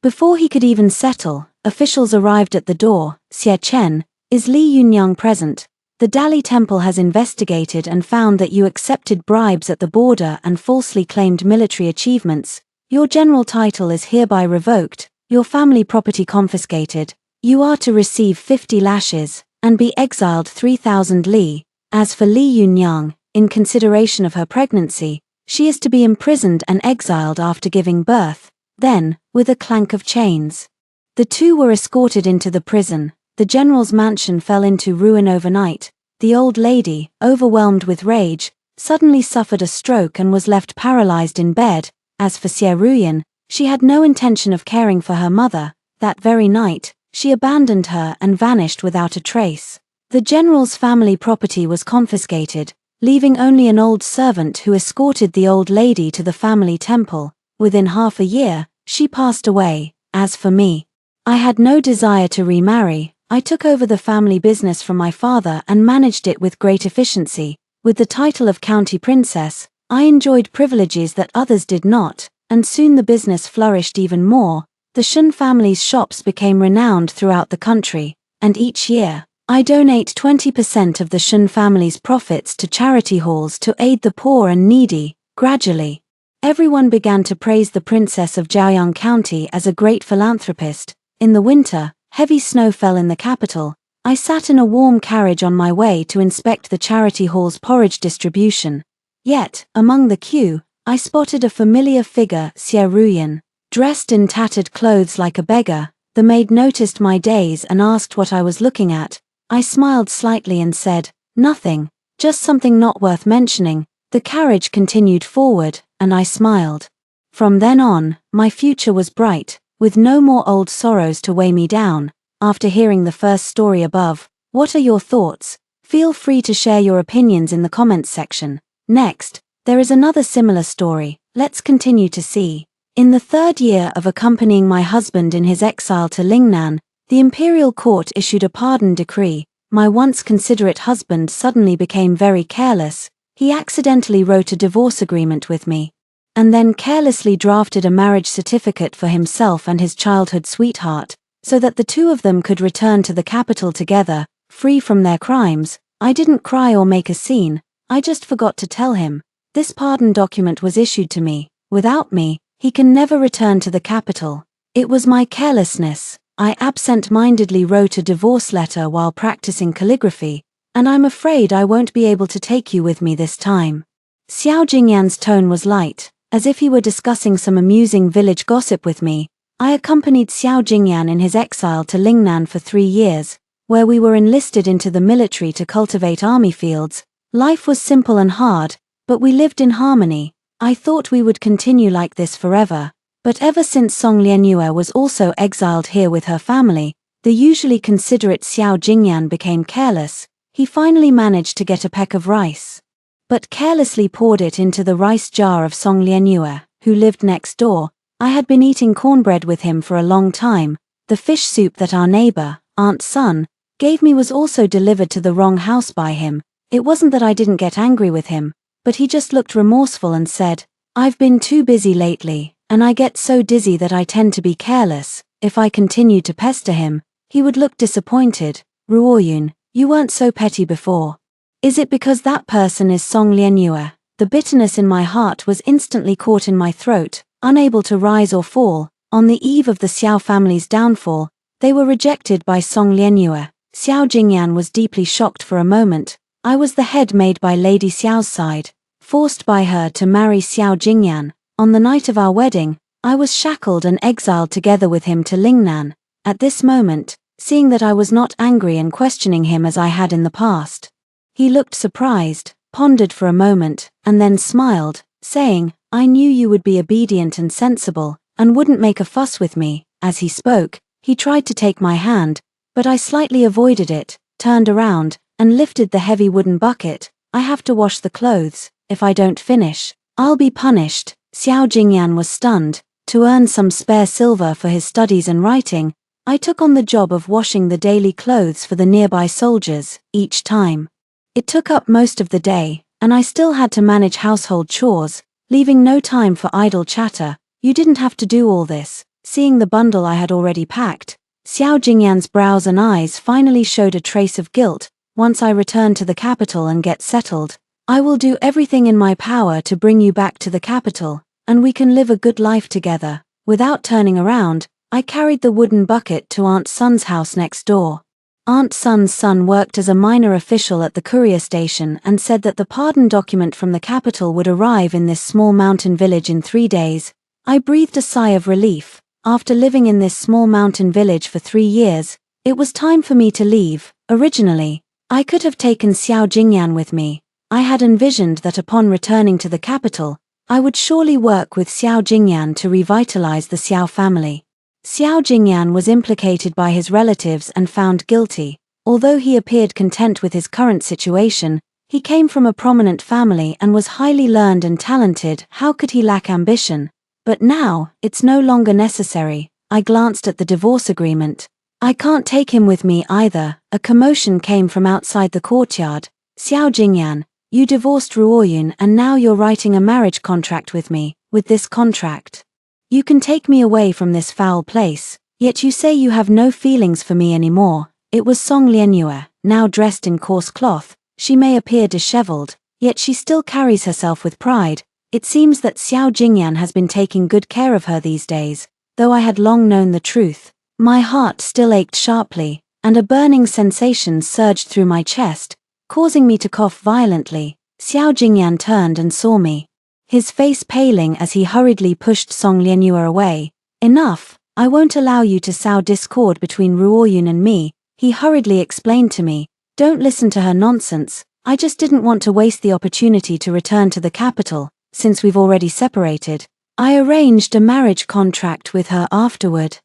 Before he could even settle, officials arrived at the door. Xie Chen, is Li Yunyang present? The Dali Temple has investigated and found that you accepted bribes at the border and falsely claimed military achievements. Your general title is hereby revoked, your family property confiscated. You are to receive 50 lashes, and be exiled 3,000 li. As for Li Yunyang, in consideration of her pregnancy, she is to be imprisoned and exiled after giving birth. Then, with a clank of chains, the two were escorted into the prison. The general's mansion fell into ruin overnight. The old lady, overwhelmed with rage, suddenly suffered a stroke and was left paralyzed in bed. As for Xie Ruyan, she had no intention of caring for her mother. That very night, she abandoned her and vanished without a trace. The general's family property was confiscated, leaving only an old servant who escorted the old lady to the family temple. Within half a year, she passed away. As for me, I had no desire to remarry. I took over the family business from my father and managed it with great efficiency. With the title of county princess, I enjoyed privileges that others did not, and soon the business flourished even more. The Shun family's shops became renowned throughout the country, and each year, I donate 20% of the Shun family's profits to charity halls to aid the poor and needy. Gradually, everyone began to praise the princess of Jiaoyang County as a great philanthropist. In the winter, heavy snow fell in the capital. I sat in a warm carriage on my way to inspect the charity hall's porridge distribution. Yet, among the queue, I spotted a familiar figure, Xie Ruyan. Dressed in tattered clothes like a beggar, the maid noticed my daze and asked what I was looking at. I smiled slightly and said, Nothing, just something not worth mentioning. The carriage continued forward, and I smiled. From then on, my future was bright, with no more old sorrows to weigh me down. After hearing the first story above, what are your thoughts? Feel free to share your opinions in the comments section. Next, there is another similar story. Let's continue to see. In the third year of accompanying my husband in his exile to Lingnan, the imperial court issued a pardon decree. My once considerate husband suddenly became very careless. He accidentally wrote a divorce agreement with me, and then carelessly drafted a marriage certificate for himself and his childhood sweetheart, so that the two of them could return to the capital together, free from their crimes. I didn't cry or make a scene, I just forgot to tell him. This pardon document was issued to me. Without me, he can never return to the capital. It was my carelessness. I absent-mindedly wrote a divorce letter while practicing calligraphy, and I'm afraid I won't be able to take you with me this time. Xiao Jingyan's tone was light, as if he were discussing some amusing village gossip with me. I accompanied Xiao Jingyan in his exile to Lingnan for 3 years. where we were enlisted into the military to cultivate army fields. Life was simple and hard, but we lived in harmony. I thought we would continue like this forever. But ever since Song Lianyue was also exiled here with her family, the usually considerate Xiao Jingyan became careless. He finally managed to get a peck of rice, but carelessly poured it into the rice jar of Song Lianyue, who lived next door. I had been eating cornbread with him for a long time. The fish soup that our neighbor, Aunt Sun, gave me was also delivered to the wrong house by him. It wasn't that I didn't get angry with him, but he just looked remorseful and said, "I've been too busy lately, and I get so dizzy that I tend to be careless." If I continued to pester him, he would look disappointed. "Ruoyun, you weren't so petty before. Is it because that person is Song Lianyue?" The bitterness in my heart was instantly caught in my throat, unable to rise or fall. On the eve of the Xiao family's downfall, they were rejected by Song Lianyue. Xiao Jingyan was deeply shocked for a moment. I was the head maid by Lady Xiao's side, forced by her to marry Xiao Jingyan. On the night of our wedding, I was shackled and exiled together with him to Lingnan. At this moment, seeing that I was not angry and questioning him as I had in the past, he looked surprised, pondered for a moment, and then smiled, saying, "I knew you would be obedient and sensible, and wouldn't make a fuss with me." As he spoke, he tried to take my hand, but I slightly avoided it, turned around, and lifted the heavy wooden bucket. "I have to wash the clothes. If I don't finish, I'll be punished." Xiao Jingyan was stunned. To earn some spare silver for his studies and writing, I took on the job of washing the daily clothes for the nearby soldiers. Each time, it took up most of the day, and I still had to manage household chores, leaving no time for idle chatter. "You didn't have to do all this." Seeing the bundle I had already packed, Xiao Jingyan's brows and eyes finally showed a trace of guilt. "Once I return to the capital and get settled, I will do everything in my power to bring you back to the capital, and we can live a good life together." Without turning around, I carried the wooden bucket to Aunt Sun's house next door. Aunt Sun's son worked as a minor official at the courier station and said that the pardon document from the capital would arrive in this small mountain village in 3 days. I breathed a sigh of relief. After living in this small mountain village for 3 years, it was time for me to leave. Originally, I could have taken Xiao Jingyan with me. I had envisioned that upon returning to the capital, I would surely work with Xiao Jingyan to revitalize the Xiao family. Xiao Jingyan was implicated by his relatives and found guilty. Although he appeared content with his current situation, he came from a prominent family and was highly learned and talented. How could he lack ambition? But now, it's no longer necessary. I glanced at the divorce agreement. I can't take him with me either. A commotion came from outside the courtyard. "Xiao Jingyan, you divorced Ruoyun and now you're writing a marriage contract with me. With this contract, you can take me away from this foul place. Yet you say you have no feelings for me anymore." It was Song Lianyue, now dressed in coarse cloth. She may appear disheveled, yet she still carries herself with pride. It seems that Xiao Jingyan has been taking good care of her these days. Though I had long known the truth, my heart still ached sharply, and a burning sensation surged through my chest, causing me to cough violently. Xiao Jingyan turned and saw me, his face paling as he hurriedly pushed Song Lianyue away. "Enough, I won't allow you to sow discord between Ruoyun and me," he hurriedly explained to me. "Don't listen to her nonsense. I just didn't want to waste the opportunity to return to the capital, since we've already separated. I arranged a marriage contract with her afterward,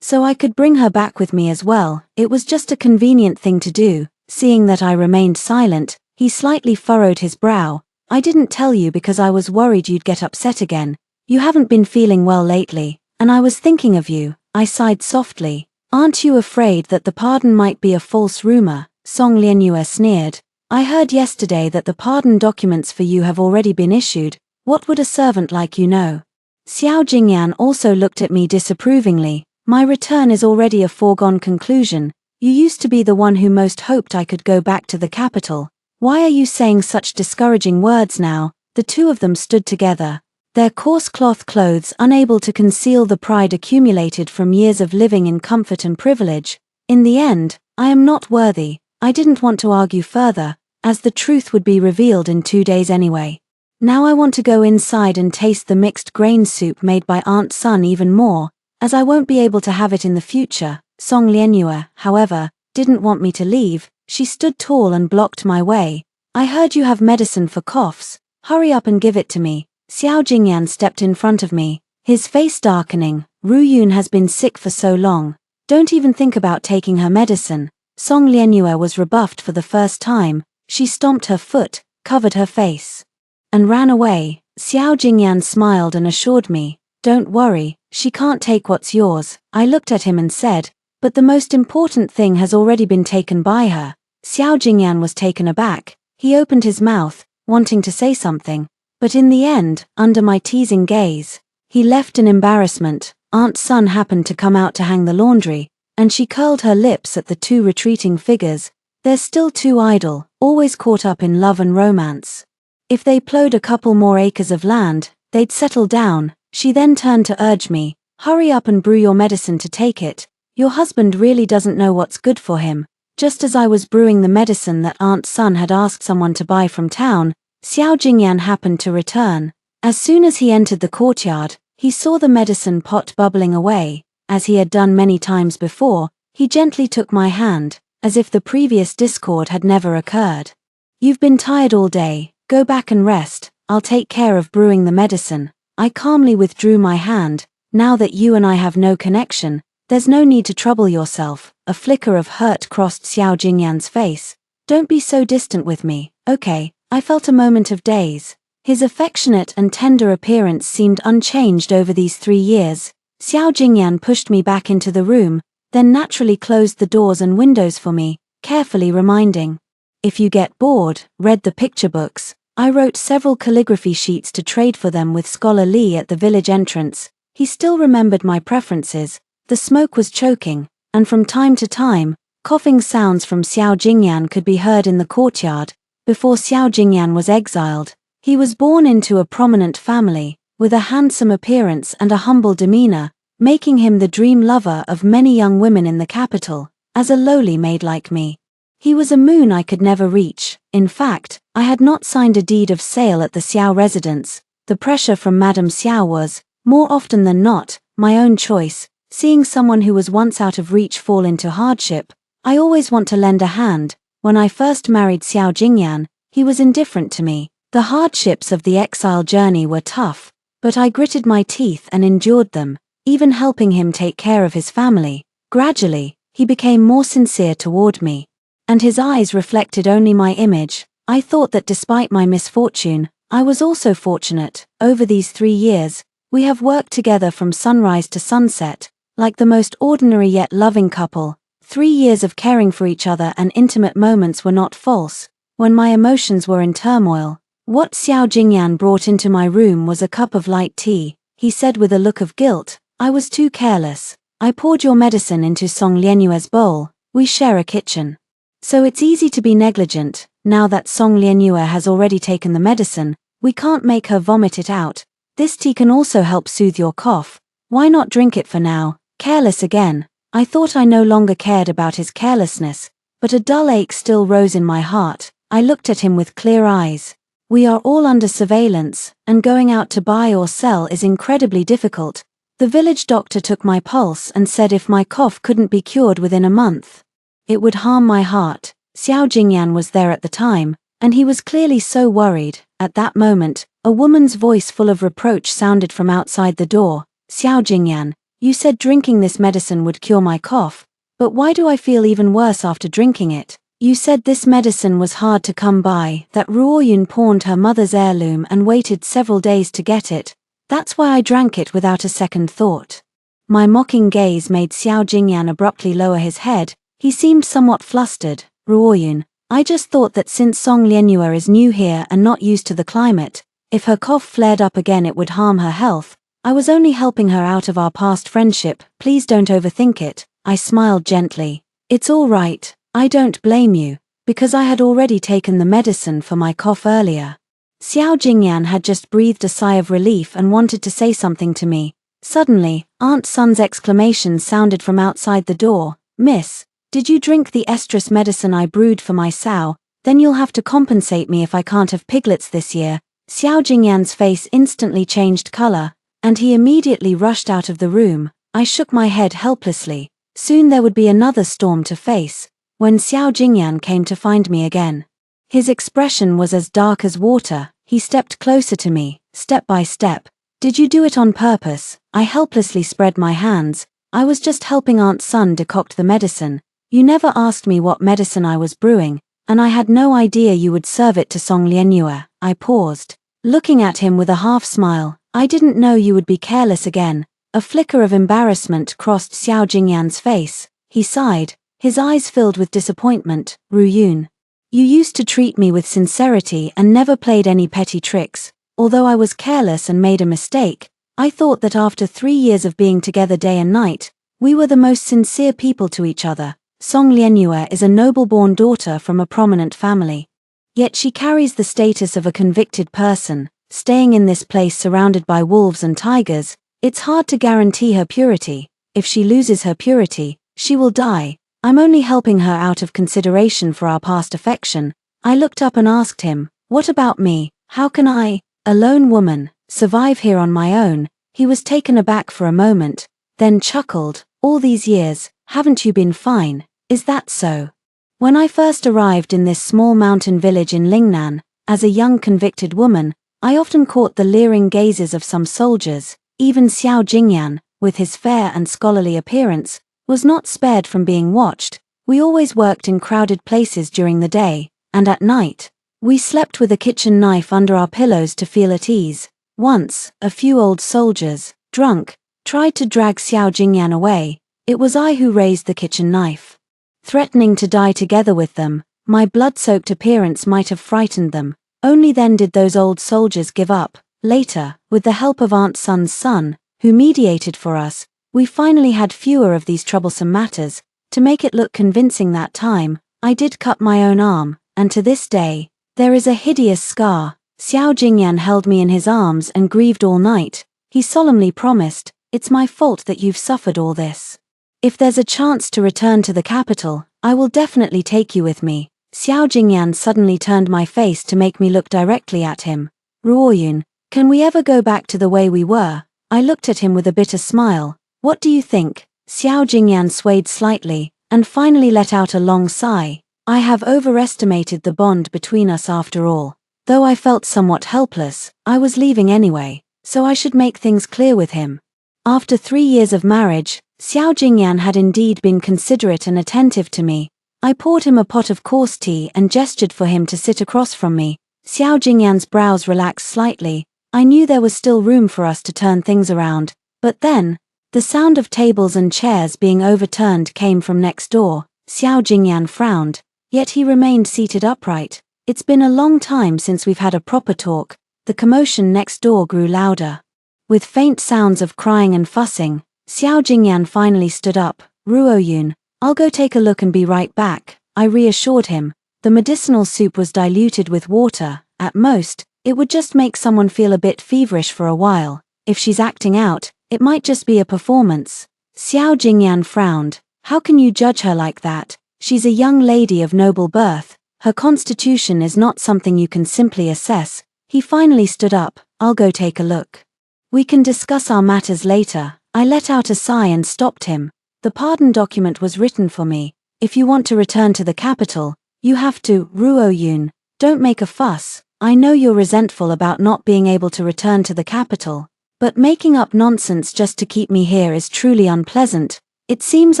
so I could bring her back with me as well. It was just a convenient thing to do." Seeing that I remained silent, he slightly furrowed his brow. "I didn't tell you because I was worried you'd get upset again. You haven't been feeling well lately, and I was thinking of you." I sighed softly. "Aren't you afraid that the pardon might be a false rumor?" Song Lianyue sneered. "I heard yesterday that the pardon documents for you have already been issued. What would a servant like you know?" Xiao Jingyan also looked at me disapprovingly. "My return is already a foregone conclusion. You used to be the one who most hoped I could go back to the capital. Why are you saying such discouraging words now?" The two of them stood together, their coarse cloth clothes unable to conceal the pride accumulated from years of living in comfort and privilege. "In the end, I am not worthy." I didn't want to argue further, as the truth would be revealed in 2 days anyway. Now I want to go inside and taste the mixed grain soup made by Aunt Sun even more, as I won't be able to have it in the future. Song Lianyue, however, didn't want me to leave. She stood tall and blocked my way. "I heard you have medicine for coughs. Hurry up and give it to me." Xiao Jingyan stepped in front of me, his face darkening. "Ruyun has been sick for so long. Don't even think about taking her medicine." Song Lianyue was rebuffed for the first time. She stomped her foot, covered her face, and ran away. Xiao Jingyan smiled and assured me, "Don't worry, she can't take what's yours." I looked at him and said, "But the most important thing has already been taken by her." Xiao Jingyan was taken aback. He opened his mouth, wanting to say something, but in the end, under my teasing gaze, he left in embarrassment. Aunt Sun happened to come out to hang the laundry, and she curled her lips at the two retreating figures. They're still too idle, always caught up in love and romance. If they plowed a couple more acres of land, they'd settle down. She then turned to urge me, "Hurry up and brew your medicine to take it. Your husband really doesn't know what's good for him." Just as I was brewing the medicine that Aunt Sun had asked someone to buy from town, Xiao Jingyan happened to return. As soon as he entered the courtyard, he saw the medicine pot bubbling away. As he had done many times before, he gently took my hand, as if the previous discord had never occurred. "You've been tired all day. Go back and rest. I'll take care of brewing the medicine." I calmly withdrew my hand. "Now that you and I have no connection, there's no need to trouble yourself." A flicker of hurt crossed Xiao Jingyan's face. "Don't be so distant with me, okay?" I felt a moment of daze. His affectionate and tender appearance seemed unchanged over these 3 years. Xiao Jingyan pushed me back into the room, then naturally closed the doors and windows for me, carefully reminding, "If you get bored, read the picture books." I wrote several calligraphy sheets to trade for them with Scholar Li at the village entrance. He still remembered my preferences. The smoke was choking, and from time to time, coughing sounds from Xiao Jingyan could be heard in the courtyard. Before Xiao Jingyan was exiled, he was born into a prominent family, with a handsome appearance and a humble demeanor, making him the dream lover of many young women in the capital. As a lowly maid like me, he was a moon I could never reach. In fact, I had not signed a deed of sale at the Xiao residence. The pressure from Madame Xiao was, more often than not, my own choice. Seeing someone who was once out of reach fall into hardship, I always want to lend a hand. When I first married Xiao Jingyan, he was indifferent to me. The hardships of the exile journey were tough, but I gritted my teeth and endured them, even helping him take care of his family. Gradually, he became more sincere toward me, and his eyes reflected only my image. I thought that despite my misfortune, I was also fortunate. Over these 3 years, we have worked together from sunrise to sunset, like the most ordinary yet loving couple. 3 years of caring for each other and intimate moments were not false. When my emotions were in turmoil, what Xiao Jingyan brought into my room was a cup of light tea. He said with a look of guilt, "I was too careless. I poured your medicine into Song Lianyue's bowl. We share a kitchen, so it's easy to be negligent. Now that Song Lianyue has already taken the medicine, we can't make her vomit it out. This tea can also help soothe your cough. Why not drink it for now?" Careless again. I thought I no longer cared about his carelessness, but a dull ache still rose in my heart. I looked at him with clear eyes. "We are all under surveillance, and going out to buy or sell is incredibly difficult. The village doctor took my pulse and said if my cough couldn't be cured within a month, it would harm my heart." Xiao Jingyan was there at the time, and he was clearly so worried. At that moment, a woman's voice full of reproach sounded from outside the door. "Xiao Jingyan, you said drinking this medicine would cure my cough, but why do I feel even worse after drinking it? You said this medicine was hard to come by, that Ruoyun pawned her mother's heirloom and waited several days to get it. That's why I drank it without a second thought." My mocking gaze made Xiao Jingyan abruptly lower his head. He seemed somewhat flustered. "Ruoyun, I just thought that since Song Lianyue is new here and not used to the climate, if her cough flared up again it would harm her health. I was only helping her out of our past friendship. Please don't overthink it." I smiled gently. "It's all right. I don't blame you, because I had already taken the medicine for my cough earlier." Xiao Jingyan had just breathed a sigh of relief and wanted to say something to me. Suddenly, Aunt Sun's exclamation sounded from outside the door. "Miss, did you drink the estrus medicine I brewed for my sow? Then you'll have to compensate me if I can't have piglets this year." Xiao Jingyan's face instantly changed color, and he immediately rushed out of the room. I shook my head helplessly. Soon there would be another storm to face. when Xiao Jingyan came to find me again. His expression was as dark as water. He stepped closer to me, step by step. Did you do it on purpose? I helplessly spread my hands. I was just helping Aunt Sun decoct the medicine. You never asked me what medicine I was brewing, and I had no idea you would serve it to Song Lianyue. I paused, looking at him with a half smile. I didn't know you would be careless again. A flicker of embarrassment crossed Xiao Jingyan's face. He sighed, his eyes filled with disappointment. Ru Yun, you used to treat me with sincerity and never played any petty tricks. Although I was careless and made a mistake, I thought that after 3 years of being together day and night, we were the most sincere people to each other. Song Lianyue is a noble-born daughter from a prominent family. Yet she carries the status of a convicted person, staying in this place surrounded by wolves and tigers. It's hard to guarantee her purity. If she loses her purity, she will die. I'm only helping her out of consideration for our past affection. I looked up and asked him, what about me? How can I, a lone woman, survive here on my own? He was taken aback for a moment, then chuckled. All these years, haven't you been fine? Is that so? When I first arrived in this small mountain village in Lingnan, as a young convicted woman, I often caught the leering gazes of some soldiers. Even Xiao Jingyan, with his fair and scholarly appearance, was not spared from being watched. We always worked in crowded places during the day, and at night, we slept with a kitchen knife under our pillows to feel at ease. Once, a few old soldiers, drunk, tried to drag Xiao Jingyan away. It was I who raised the kitchen knife. Threatening to die together with them, my blood-soaked appearance might have frightened them. Only then did those old soldiers give up. Later, with the help of Aunt Sun's son, who mediated for us, we finally had fewer of these troublesome matters. To make it look convincing that time, I did cut my own arm, and to this day, there is a hideous scar. Xiao Jingyan held me in his arms and grieved all night. He solemnly promised, it's my fault that you've suffered all this. If there's a chance to return to the capital, I will definitely take you with me. Xiao Jingyan suddenly turned my face to make me look directly at him. Ruoyun, can we ever go back to the way we were? I looked at him with a bitter smile. What do you think? Xiao Jingyan swayed slightly, and finally let out a long sigh. I have overestimated the bond between us after all. Though I felt somewhat helpless, I was leaving anyway, so I should make things clear with him. After 3 years of marriage, Xiao Jingyan had indeed been considerate and attentive to me. I poured him a pot of coarse tea and gestured for him to sit across from me. Xiao Jingyan's brows relaxed slightly. I knew there was still room for us to turn things around, but then, the sound of tables and chairs being overturned came from next door. Xiao Jingyan frowned, yet he remained seated upright. It's been a long time since we've had a proper talk. The commotion next door grew louder. With faint sounds of crying and fussing, Xiao Jingyan finally stood up. Ruoyun, I'll go take a look and be right back, I reassured him. The medicinal soup was diluted with water. At most, it would just make someone feel a bit feverish for a while. If she's acting out, it might just be a performance. Xiao Jingyan frowned. How can you judge her like that? She's a young lady of noble birth. Her constitution is not something you can simply assess. He finally stood up. I'll go take a look. We can discuss our matters later. I let out a sigh and stopped him. The pardon document was written for me. If you want to return to the capital, you have to. Ruoyun, don't make a fuss. I know you're resentful about not being able to return to the capital, but making up nonsense just to keep me here is truly unpleasant. It seems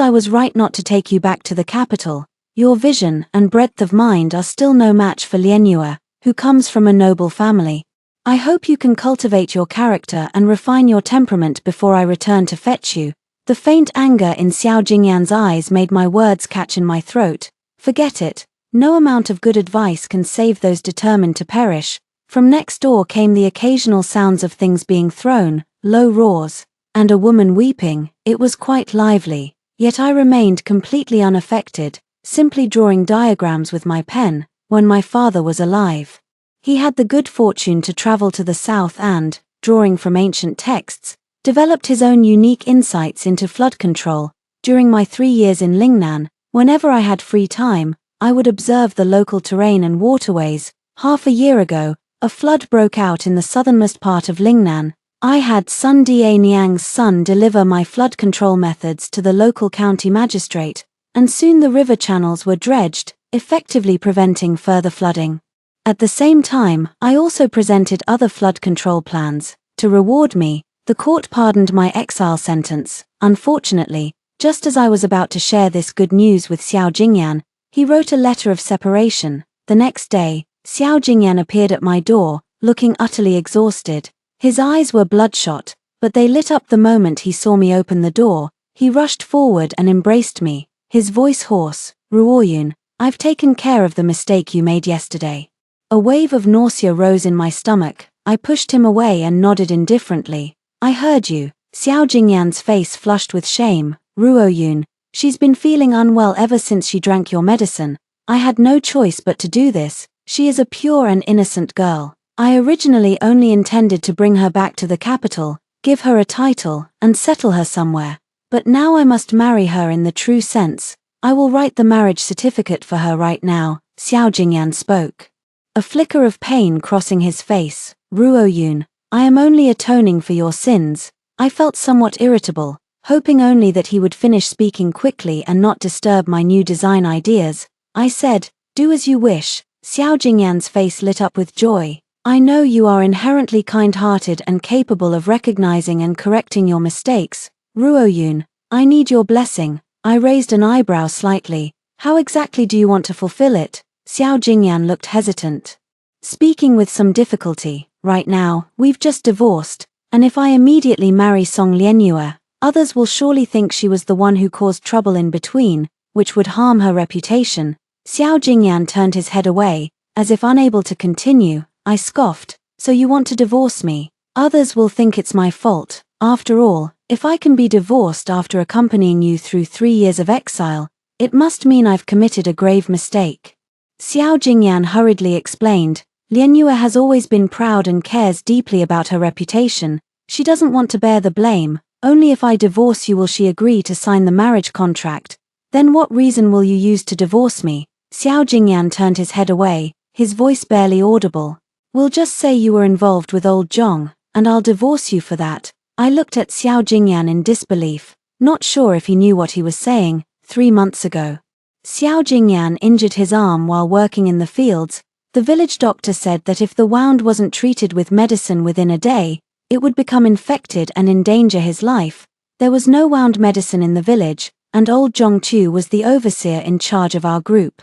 I was right not to take you back to the capital. Your vision and breadth of mind are still no match for Lianyue, who comes from a noble family. I hope you can cultivate your character and refine your temperament before I return to fetch you. The faint anger in Xiao Jingyan's eyes made my words catch in my throat. Forget it. No amount of good advice can save those determined to perish. From next door came the occasional sounds of things being thrown, low roars, and a woman weeping. It was quite lively, yet I remained completely unaffected, simply drawing diagrams with my pen. When my father was alive, he had the good fortune to travel to the south and, drawing from ancient texts, developed his own unique insights into flood control. During my 3 years in Lingnan, whenever I had free time, I would observe the local terrain and waterways. Half a year ago, a flood broke out in the southernmost part of Lingnan. I had Sun Da Niang's son deliver my flood control methods to the local county magistrate, and soon the river channels were dredged, effectively preventing further flooding. At the same time, I also presented other flood control plans. To reward me, the court pardoned my exile sentence. Unfortunately, just as I was about to share this good news with Xiao Jingyan, he wrote a letter of separation. The next day, Xiao Jingyan appeared at my door, looking utterly exhausted. His eyes were bloodshot, but they lit up the moment he saw me open the door. He rushed forward and embraced me, his voice hoarse. Ruoyun, I've taken care of the mistake you made yesterday. A wave of nausea rose in my stomach. I pushed him away and nodded indifferently. I heard you. Xiao Jingyan's face flushed with shame. Ruoyun, she's been feeling unwell ever since she drank your medicine. I had no choice but to do this. She is a pure and innocent girl. I originally only intended to bring her back to the capital, give her a title, and settle her somewhere. But now I must marry her in the true sense. I will write the marriage certificate for her right now. Xiao Jingyan spoke. A flicker of pain crossing his face. Ruoyun, I am only atoning for your sins. I felt somewhat irritable, hoping only that he would finish speaking quickly and not disturb my new design ideas. I said, do as you wish. Xiao Jingyan's face lit up with joy. I know you are inherently kind-hearted and capable of recognizing and correcting your mistakes. Ruoyun, I need your blessing. I raised an eyebrow slightly. How exactly do you want to fulfill it? Xiao Jingyan looked hesitant. Speaking with some difficulty, right now, we've just divorced, and if I immediately marry Song Lianyue, others will surely think she was the one who caused trouble in between, which would harm her reputation. Xiao Jingyan turned his head away, as if unable to continue. I scoffed, so you want to divorce me? Others will think it's my fault. After all, if I can be divorced after accompanying you through 3 years of exile, it must mean I've committed a grave mistake. Xiao Jingyan hurriedly explained, Lianyue has always been proud and cares deeply about her reputation. She doesn't want to bear the blame. Only if I divorce you will she agree to sign the marriage contract. Then what reason will you use to divorce me? Xiao Jingyan turned his head away, his voice barely audible. We'll just say you were involved with old Zhong, and I'll divorce you for that. I looked at Xiao Jingyan in disbelief, not sure if he knew what he was saying. 3 months ago, Xiao Jingyan injured his arm while working in the fields. The village doctor said that if the wound wasn't treated with medicine within a day, it would become infected and endanger his life. There was no wound medicine in the village, and old Zhongchu was the overseer in charge of our group.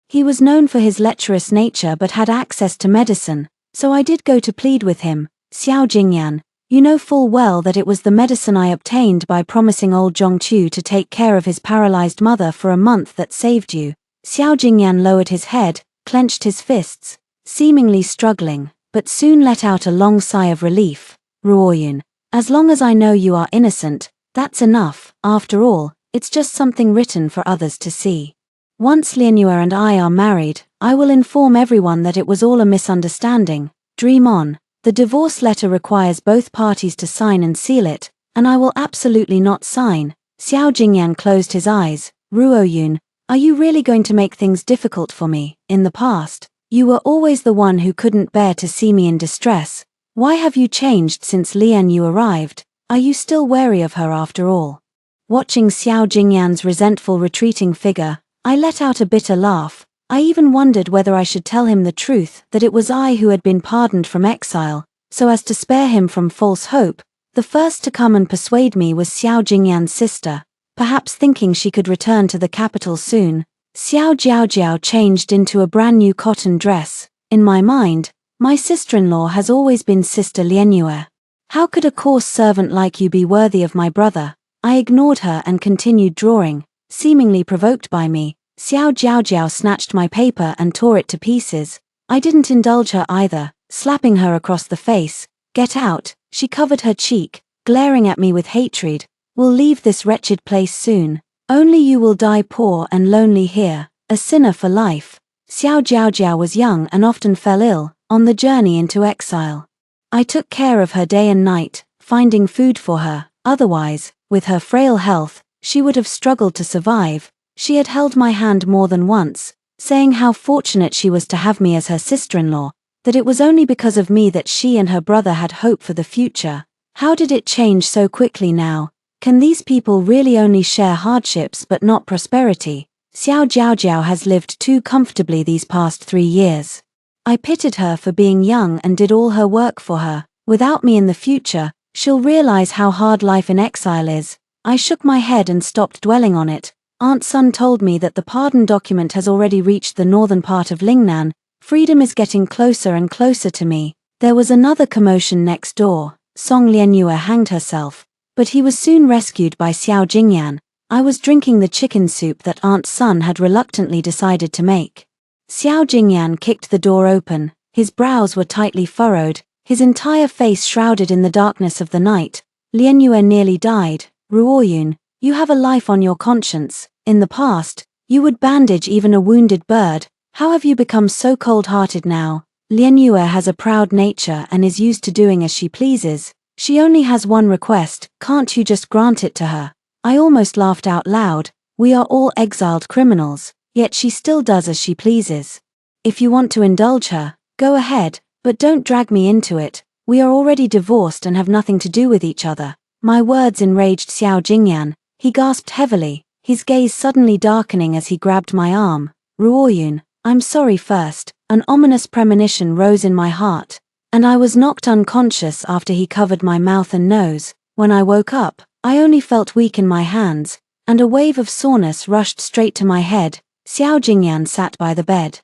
He was known for his lecherous nature but had access to medicine, so I did go to plead with him. Xiao Jingyan, you know full well that it was the medicine I obtained by promising old Zhongchu to take care of his paralyzed mother for a month that saved you. Xiao Jingyan lowered his head, clenched his fists, seemingly struggling, but soon let out a long sigh of relief. Ruoyun, as long as I know you are innocent, that's enough. After all, it's just something written for others to see. Once Lianyue and I are married, I will inform everyone that it was all a misunderstanding. Dream on. The divorce letter requires both parties to sign and seal it, and I will absolutely not sign. Xiao Jingyan closed his eyes. Ruoyun, are you really going to make things difficult for me? In the past, you were always the one who couldn't bear to see me in distress. Why have you changed since Lianyue arrived? Are you still wary of her after all? Watching Xiao Jingyan's resentful retreating figure, I let out a bitter laugh. I even wondered whether I should tell him the truth, that it was I who had been pardoned from exile, so as to spare him from false hope. The first to come and persuade me was Xiao Jingyan's sister, perhaps thinking she could return to the capital soon. Xiao Jiaojiao changed into a brand new cotton dress. In my mind, my sister-in-law has always been Sister Lianyue. How could a coarse servant like you be worthy of my brother? I ignored her and continued drawing, seemingly provoked by me. Xiao Jiaojiao snatched my paper and tore it to pieces. I didn't indulge her either, slapping her across the face. Get out. She covered her cheek, glaring at me with hatred. We'll leave this wretched place soon. Only you will die poor and lonely here, a sinner for life. Xiao Jiaojiao was young and often fell ill, on the journey into exile. I took care of her day and night, finding food for her. Otherwise, with her frail health, she would have struggled to survive. She had held my hand more than once, saying how fortunate she was to have me as her sister-in-law, that it was only because of me that she and her brother had hope for the future. How did it change so quickly now? Can these people really only share hardships but not prosperity? Xiao Jiaojiao has lived too comfortably these past 3 years. I pitied her for being young and did all her work for her. Without me in the future, she'll realize how hard life in exile is. I shook my head and stopped dwelling on it. Aunt Sun told me that the pardon document has already reached the northern part of Lingnan. Freedom is getting closer and closer to me. There was another commotion next door. Song Lianyue hanged herself, but he was soon rescued by Xiao Jingyan. I was drinking the chicken soup that Aunt Sun had reluctantly decided to make. Xiao Jingyan kicked the door open. His brows were tightly furrowed, his entire face shrouded in the darkness of the night. Lianyue nearly died. Ruoyun, you have a life on your conscience. In the past, you would bandage even a wounded bird. How have you become so cold-hearted now? Lianyue has a proud nature and is used to doing as she pleases. She only has one request, can't you just grant it to her? I almost laughed out loud. We are all exiled criminals, yet she still does as she pleases. If you want to indulge her, go ahead, but don't drag me into it. We are already divorced and have nothing to do with each other. My words enraged Xiao Jingyan. He gasped heavily, his gaze suddenly darkening as he grabbed my arm. Ruoyun, I'm sorry first. An ominous premonition rose in my heart, and I was knocked unconscious after he covered my mouth and nose. When I woke up, I only felt weak in my hands, and a wave of soreness rushed straight to my head. Xiao Jingyan sat by the bed,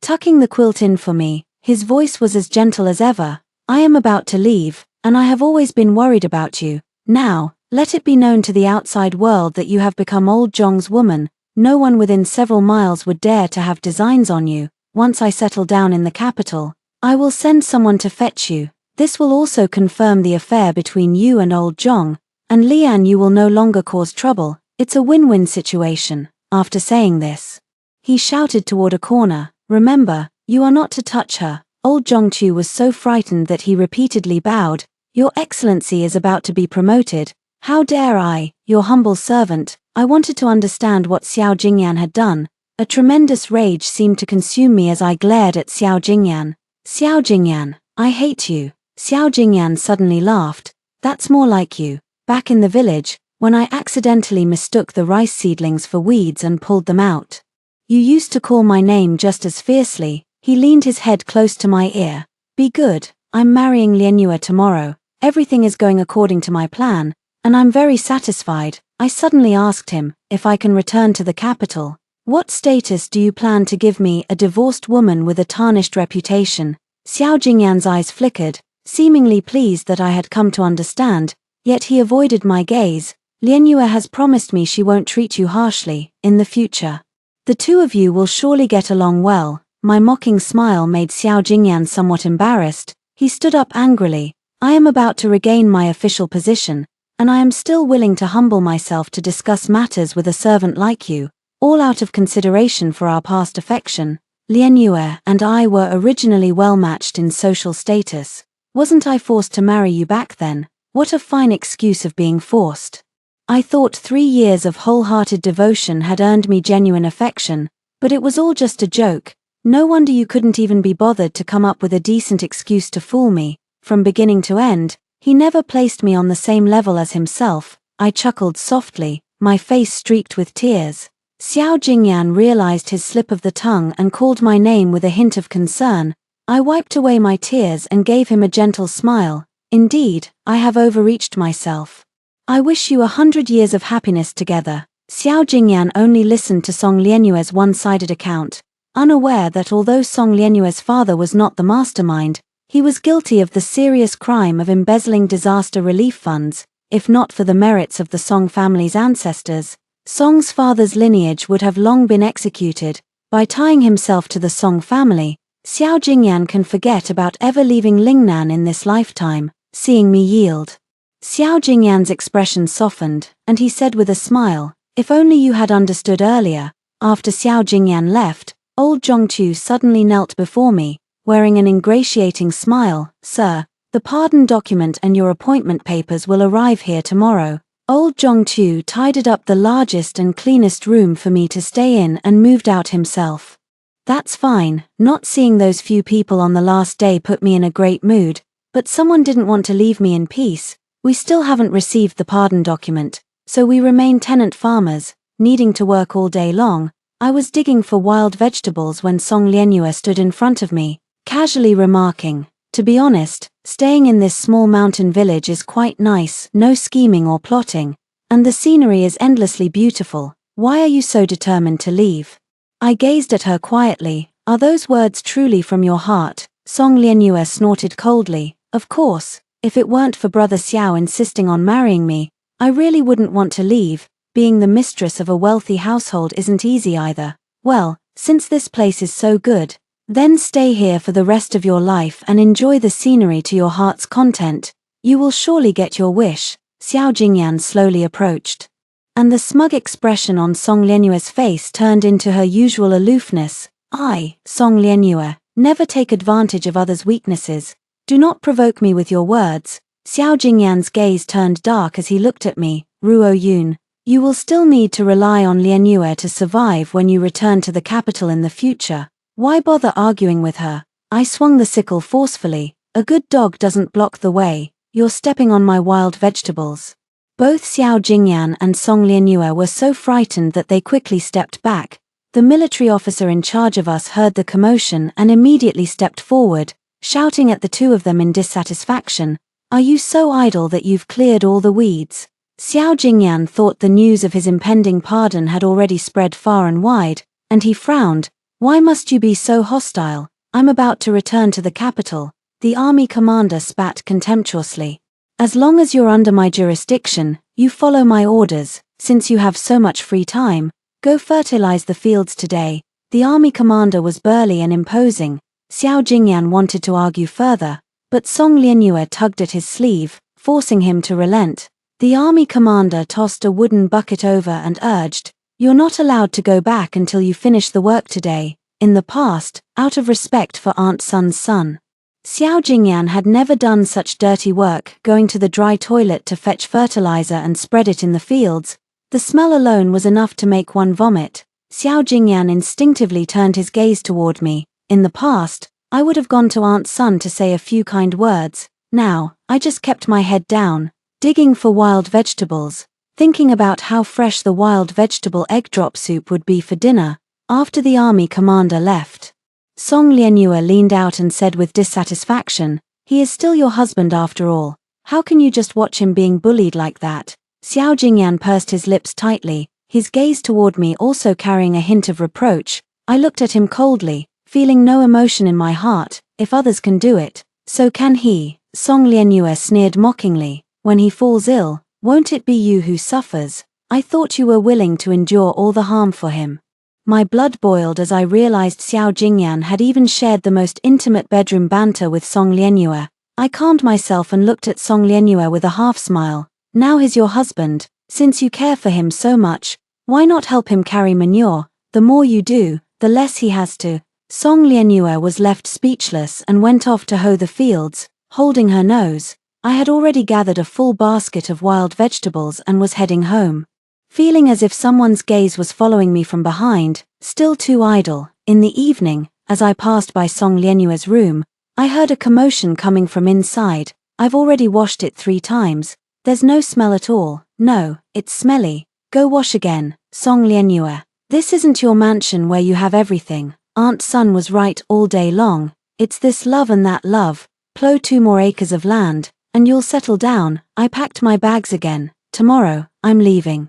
tucking the quilt in for me. His voice was as gentle as ever. I am about to leave, and I have always been worried about you. Now, let it be known to the outside world that you have become old Zhong's woman. No one within several miles would dare to have designs on you. Once I settle down in the capital, I will send someone to fetch you. This will also confirm the affair between you and old Zhong, and Lian you will no longer cause trouble. It's a win-win situation. After saying this, he shouted toward a corner, remember, you are not to touch her. Old Zhongchu was so frightened that he repeatedly bowed. Your Excellency is about to be promoted. How dare I, your humble servant? I wanted to understand what Xiao Jingyan had done. A tremendous rage seemed to consume me as I glared at Xiao Jingyan. Xiao Jingyan, I hate you. Xiao Jingyan suddenly laughed. That's more like you. Back in the village, when I accidentally mistook the rice seedlings for weeds and pulled them out. You used to call my name just as fiercely. He leaned his head close to my ear. Be good, I'm marrying Lianyue tomorrow. Everything is going according to my plan, and I'm very satisfied. I suddenly asked him if I can return to the capital. What status do you plan to give me, a divorced woman with a tarnished reputation? Xiao Jingyan's eyes flickered, seemingly pleased that I had come to understand, yet he avoided my gaze. Lianyue has promised me she won't treat you harshly in the future. The two of you will surely get along well. My mocking smile made Xiao Jingyan somewhat embarrassed. He stood up angrily. I am about to regain my official position, and I am still willing to humble myself to discuss matters with a servant like you. All out of consideration for our past affection. Lianyue and I were originally well matched in social status. Wasn't I forced to marry you back then? What a fine excuse of being forced. I thought 3 years of wholehearted devotion had earned me genuine affection, but it was all just a joke. No wonder you couldn't even be bothered to come up with a decent excuse to fool me. From beginning to end, he never placed me on the same level as himself. I chuckled softly, my face streaked with tears. Xiao Jingyan realized his slip of the tongue and called my name with a hint of concern. I wiped away my tears and gave him a gentle smile. Indeed, I have overreached myself. I wish you 100 years of happiness together. Xiao Jingyan only listened to Song Lianyue's one-sided account, unaware that although Song Lianyue's father was not the mastermind, he was guilty of the serious crime of embezzling disaster relief funds. If not for the merits of the Song family's ancestors, Song's father's lineage would have long been executed. By tying himself to the Song family, Xiao Jingyan can forget about ever leaving Lingnan in this lifetime. Seeing me yield, Xiao Jingyan's expression softened, and he said with a smile, if only you had understood earlier. After Xiao Jingyan left, old Zhongchu suddenly knelt before me, wearing an ingratiating smile. Sir, the pardon document and your appointment papers will arrive here tomorrow. Old Zhongchu tidied up the largest and cleanest room for me to stay in and moved out himself. That's fine. Not seeing those few people on the last day put me in a great mood, but someone didn't want to leave me in peace. We still haven't received the pardon document, so we remain tenant farmers, needing to work all day long. I was digging for wild vegetables when Song Lianyue stood in front of me, casually remarking, "To be honest, staying in this small mountain village is quite nice, no scheming or plotting, and the scenery is endlessly beautiful. Why are you so determined to leave?" I gazed at her quietly. "Are those words truly from your heart?" Song Lianyue snorted coldly. "Of course, if it weren't for Brother Xiao insisting on marrying me, I really wouldn't want to leave. Being the mistress of a wealthy household isn't easy either. Well, since this place is so good, then stay here for the rest of your life and enjoy the scenery to your heart's content. You will surely get your wish." Xiao Jingyan slowly approached, and the smug expression on Song Lianyue's face turned into her usual aloofness. "I, Song Lianyue, never take advantage of others' weaknesses. Do not provoke me with your words." Xiao Jingyan's gaze turned dark as he looked at me. "Ruo Yun, you will still need to rely on Lianyue to survive when you return to the capital in the future. Why bother arguing with her?" I swung the sickle forcefully. "A good dog doesn't block the way. You're stepping on my wild vegetables." Both Xiao Jingyan and Song Lianyue were so frightened that they quickly stepped back. The military officer in charge of us heard the commotion and immediately stepped forward, shouting at the two of them in dissatisfaction, "Are you so idle that you've cleared all the weeds?" Xiao Jingyan thought the news of his impending pardon had already spread far and wide, and he frowned. "Why must you be so hostile? I'm about to return to the capital." The army commander spat contemptuously. "As long as you're under my jurisdiction, you follow my orders. Since you have so much free time, go fertilize the fields today." The army commander was burly and imposing. Xiao Jingyan wanted to argue further, but Song Lianyue tugged at his sleeve, forcing him to relent. The army commander tossed a wooden bucket over and urged, "You're not allowed to go back until you finish the work today." In the past, out of respect for Aunt Sun's son, Xiao Jingyan had never done such dirty work, going to the dry toilet to fetch fertilizer and spread it in the fields. The smell alone was enough to make one vomit. Xiao Jingyan instinctively turned his gaze toward me. In the past, I would have gone to Aunt Sun to say a few kind words. Now, I just kept my head down, digging for wild vegetables, thinking about how fresh the wild vegetable egg drop soup would be for dinner. After the army commander left, Song Lianyue leaned out and said with dissatisfaction, "He is still your husband after all. How can you just watch him being bullied like that?" Xiao Jingyan pursed his lips tightly, his gaze toward me also carrying a hint of reproach. I looked at him coldly, feeling no emotion in my heart. "If others can do it, so can he." Song Lianyue sneered mockingly. "When he falls ill, won't it be you who suffers? I thought you were willing to endure all the harm for him." My blood boiled as I realized Xiao Jingyan had even shared the most intimate bedroom banter with Song Lianyue. I calmed myself and looked at Song Lianyue with a half-smile. "Now he's your husband. Since you care for him so much, why not help him carry manure? The more you do, the less he has to." Song Lianyue was left speechless and went off to hoe the fields, holding her nose. I had already gathered a full basket of wild vegetables and was heading home, feeling as if someone's gaze was following me from behind, still too idle. In the evening, as I passed by Song Lianyue's room, I heard a commotion coming from inside. "I've already washed it 3 times. There's no smell at all." "No, it's smelly. Go wash again." Song Lianyue, "This isn't your mansion where you have everything. Aunt Sun was right all day long. It's this love and that love. Plow 2 more acres of land, and you'll settle down." I packed my bags again. "Tomorrow, I'm leaving."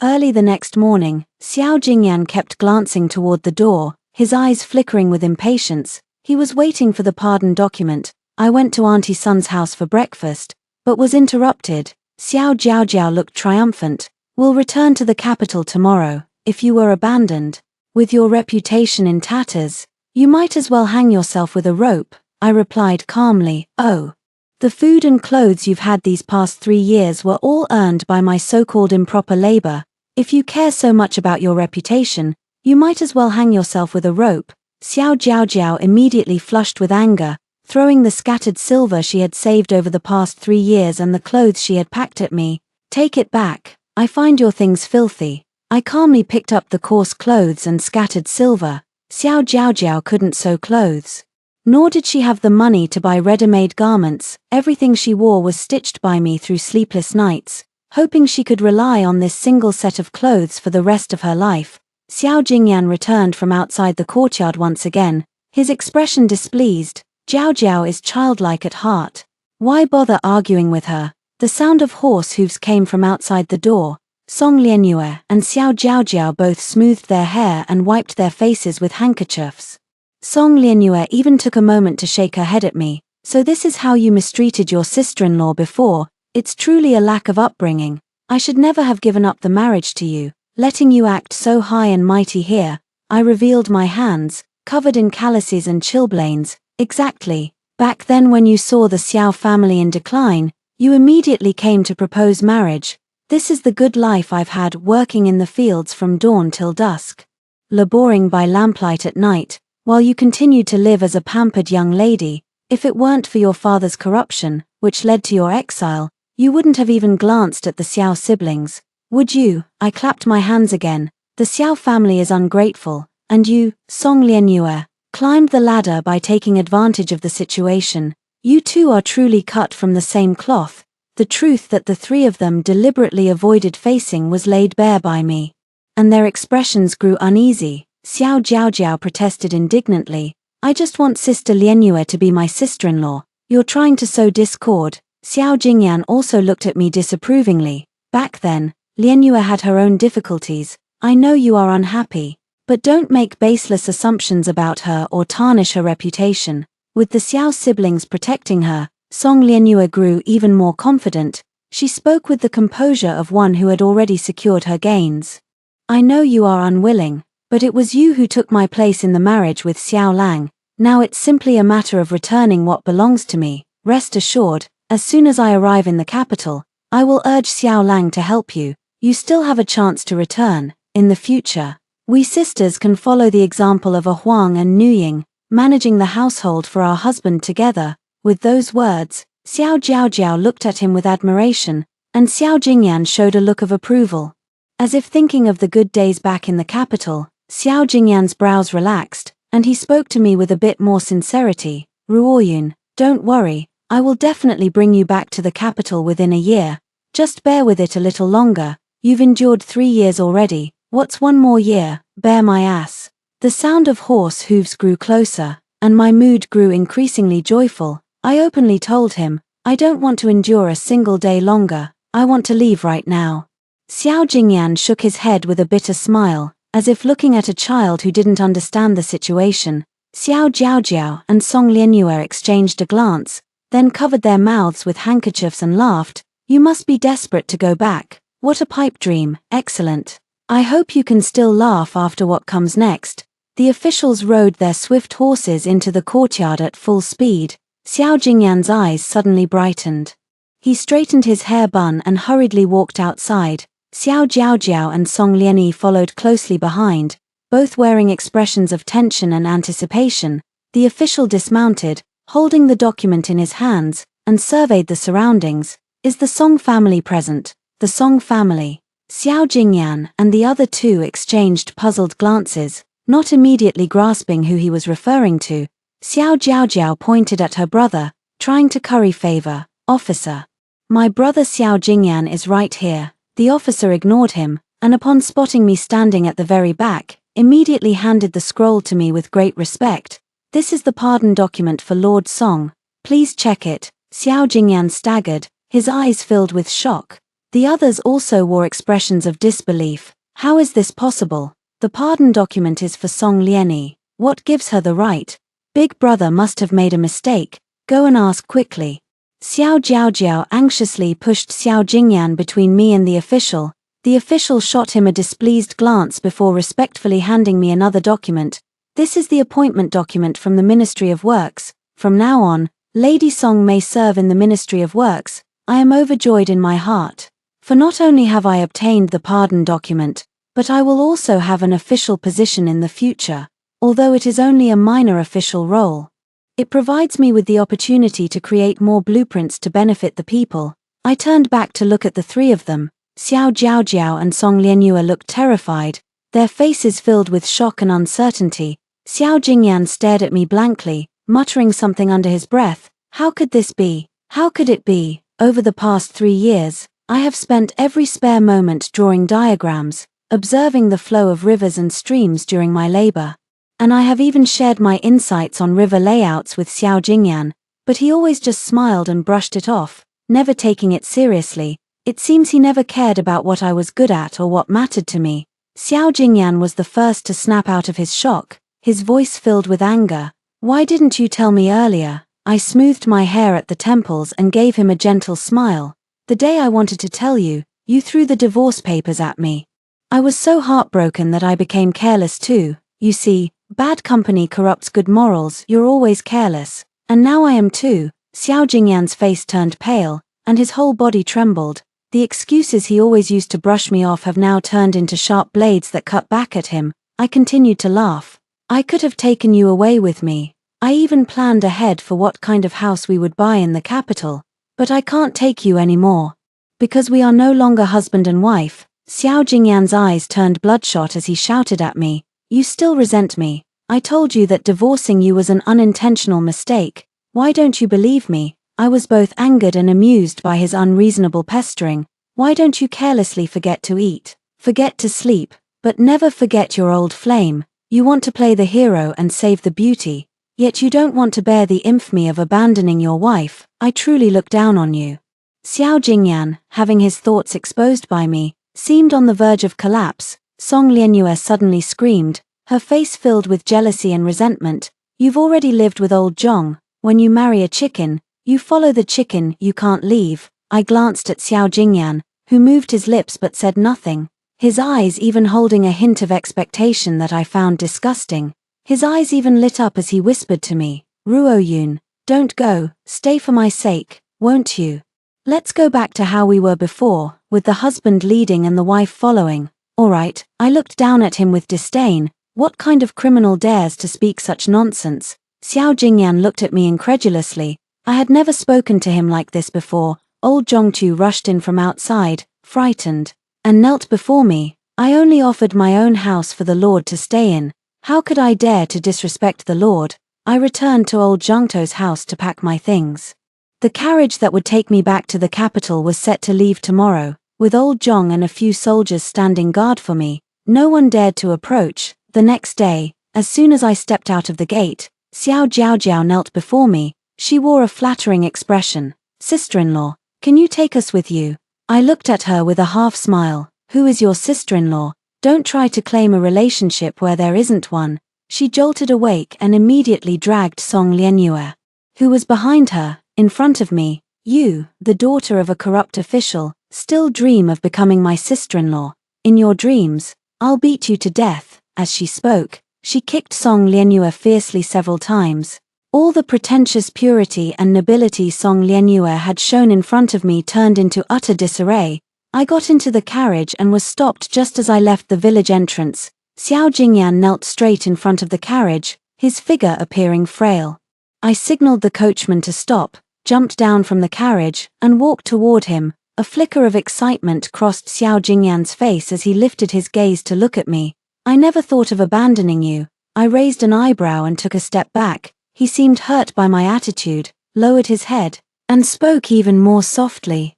Early the next morning, Xiao Jingyan kept glancing toward the door, his eyes flickering with impatience. He was waiting for the pardon document. I went to Auntie Sun's house for breakfast, but was interrupted. Xiao Jiaojiao looked triumphant. "We'll return to the capital tomorrow. If you were abandoned, with your reputation in tatters, you might as well hang yourself with a rope." I replied calmly, "Oh. The food and clothes you've had these past 3 years were all earned by my so-called improper labor. If you care so much about your reputation, you might as well hang yourself with a rope." Xiao Jiaojiao immediately flushed with anger, throwing the scattered silver she had saved over the past 3 years and the clothes she had packed at me. "Take it back. I find your things filthy." I calmly picked up the coarse clothes and scattered silver. Xiao Jiaojiao couldn't sew clothes. Nor did she have the money to buy ready-made garments. Everything she wore was stitched by me through sleepless nights, hoping she could rely on this single set of clothes for the rest of her life. Xiao Jingyan returned from outside the courtyard once again, his expression displeased. Jiao Jiao is childlike at heart. Why bother arguing with her? The sound of horse hooves came from outside the door. Song Lianyue and Xiao Jiaojiao both smoothed their hair and wiped their faces with handkerchiefs. Song Lianyue even took a moment to shake her head at me. So this is how you mistreated your sister-in-law before? It's truly a lack of upbringing. I should never have given up the marriage to you, letting you act so high and mighty here. I revealed my hands, covered in calluses and chilblains. Exactly. Back then when you saw the Xiao family in decline, you immediately came to propose marriage. This is the good life I've had, working in the fields from dawn till dusk, laboring by lamplight at night, while you continued to live as a pampered young lady. If it weren't for your father's corruption, which led to your exile, you wouldn't have even glanced at the Xiao siblings, would you? I clapped my hands again. The Xiao family is ungrateful, and you, Song Lianyue, climbed the ladder by taking advantage of the situation. You two are truly cut from the same cloth. The truth that the three of them deliberately avoided facing was laid bare by me. And their expressions grew uneasy. Xiao Jiaojiao protested indignantly. I just want Sister Lianyue to be my sister-in-law. You're trying to sow discord. Xiao Jingyan also looked at me disapprovingly. Back then, Lianyue had her own difficulties. I know you are unhappy, but don't make baseless assumptions about her or tarnish her reputation. With the Xiao siblings protecting her, Song Lianyue grew even more confident. She spoke with the composure of one who had already secured her gains. I know you are unwilling, but it was you who took my place in the marriage with Xiao Lang. Now it's simply a matter of returning what belongs to me. Rest assured, as soon as I arrive in the capital, I will urge Xiao Lang to help you. You still have a chance to return. In the future, we sisters can follow the example of a Huang and Nuying, managing the household for our husband together. With those words, Xiao Jiaojiao looked at him with admiration, and Xiao Jingyan showed a look of approval. As if thinking of the good days back in the capital, Xiao Jingyan's brows relaxed, and he spoke to me with a bit more sincerity. Ruoyun, don't worry, I will definitely bring you back to the capital within a year. Just bear with it a little longer. You've endured 3 years already. What's one more year? Bear my ass. The sound of horse hooves grew closer, and my mood grew increasingly joyful. I openly told him, I don't want to endure a single day longer. I want to leave right now. Xiao Jingyan shook his head with a bitter smile, as if looking at a child who didn't understand the situation. Xiao Jiaojiao and Song Lianyue exchanged a glance, then covered their mouths with handkerchiefs and laughed. You must be desperate to go back. What a pipe dream. Excellent. I hope you can still laugh after what comes next. The officials rode their swift horses into the courtyard at full speed. Xiao Jingyan's eyes suddenly brightened. He straightened his hair bun and hurriedly walked outside. Xiao Jiaojiao and Song Lianyi followed closely behind, both wearing expressions of tension and anticipation. The official dismounted, holding the document in his hands, and surveyed the surroundings. Is the Song family present? The Song family. Xiao Jingyan and the other two exchanged puzzled glances, not immediately grasping who he was referring to. Xiao Jiaojiao pointed at her brother, trying to curry favor. Officer. My brother Xiao Jingyan is right here. The officer ignored him, and upon spotting me standing at the very back, immediately handed the scroll to me with great respect. This is the pardon document for Lord Song. Please check it. Xiao Jingyan staggered, his eyes filled with shock. The others also wore expressions of disbelief. How is this possible? The pardon document is for Song Lianyi. What gives her the right? Big brother must have made a mistake. Go and ask quickly. Xiao Jiaojiao anxiously pushed Xiao Jingyan between me and the official. The official shot him a displeased glance before respectfully handing me another document. This is the appointment document from the Ministry of Works. From now on, Lady Song may serve in the Ministry of Works. I am overjoyed in my heart. For not only have I obtained the pardon document, but I will also have an official position in the future, although it is only a minor official role. It provides me with the opportunity to create more blueprints to benefit the people. I turned back to look at the three of them. Xiao Jiaojiao and Song Lianyue looked terrified, their faces filled with shock and uncertainty. Xiao Jingyan stared at me blankly. muttering something under his breath. How could this be? How could it be? Over the past 3 years, I have spent every spare moment drawing diagrams, observing the flow of rivers and streams during my labor. And I have even shared my insights on river layouts with Xiao Jingyan, but he always just smiled and brushed it off, never taking it seriously. It seems he never cared about what I was good at or what mattered to me. Xiao Jingyan was the first to snap out of his shock, his voice filled with anger. Why didn't you tell me earlier? I smoothed my hair at the temples and gave him a gentle smile. The day I wanted to tell you, you threw the divorce papers at me. I was so heartbroken that I became careless too. You see, bad company corrupts good morals. You're always careless. And now I am too. Xiao Jingyan's face turned pale, and his whole body trembled. The excuses he always used to brush me off have now turned into sharp blades that cut back at him. I continued to laugh. I could have taken you away with me. I even planned ahead for what kind of house we would buy in the capital. But I can't take you anymore. Because we are no longer husband and wife. Xiao Jingyan's eyes turned bloodshot as he shouted at me. You still resent me. I told you that divorcing you was an unintentional mistake. Why don't you believe me? I was both angered and amused by his unreasonable pestering. Why don't you carelessly forget to eat, forget to sleep, but never forget your old flame? You want to play the hero and save the beauty, yet you don't want to bear the infamy of abandoning your wife. I truly look down on you. Xiao Jingyan, having his thoughts exposed by me, seemed on the verge of collapse. Song Lianyue suddenly screamed, her face filled with jealousy and resentment. You've already lived with old Zhong. When you marry a chicken, you follow the chicken, you can't leave. I glanced at Xiao Jingyan, who moved his lips but said nothing, his eyes even holding a hint of expectation that I found disgusting. His eyes even lit up as he whispered to me, Ruo Yun, don't go, stay for my sake, won't you? Let's go back to how we were before, with the husband leading and the wife following. Alright, I looked down at him with disdain. What kind of criminal dares to speak such nonsense? Xiao Jingyan looked at me incredulously. I had never spoken to him like this before. Old Zhongtu rushed in from outside, frightened, and knelt before me. I only offered my own house for the Lord to stay in. How could I dare to disrespect the Lord? I returned to old Zhongtu's house to pack my things. The carriage that would take me back to the capital was set to leave tomorrow, with old Zhong and a few soldiers standing guard for me. No one dared to approach. The next day, as soon as I stepped out of the gate, Xiao Jiaojiao knelt before me. She wore a flattering expression. Sister-in-law, can you take us with you? I looked at her with a half-smile. Who is your sister-in-law? Don't try to claim a relationship where there isn't one. She jolted awake and immediately dragged Song Lianyue, who was behind her, in front of me. You, the daughter of a corrupt official, still dream of becoming my sister-in-law. In your dreams, I'll beat you to death. As she spoke, she kicked Song Lianyue fiercely several times. All the pretentious purity and nobility Song Lianyue had shown in front of me turned into utter disarray. I got into the carriage and was stopped just as I left the village entrance. Xiao Jingyan knelt straight in front of the carriage, his figure appearing frail. I signaled the coachman to stop, jumped down from the carriage, and walked toward him. A flicker of excitement crossed Xiao Jingyan's face as he lifted his gaze to look at me. I never thought of abandoning you. I raised an eyebrow and took a step back. He seemed hurt by my attitude, lowered his head, and spoke even more softly.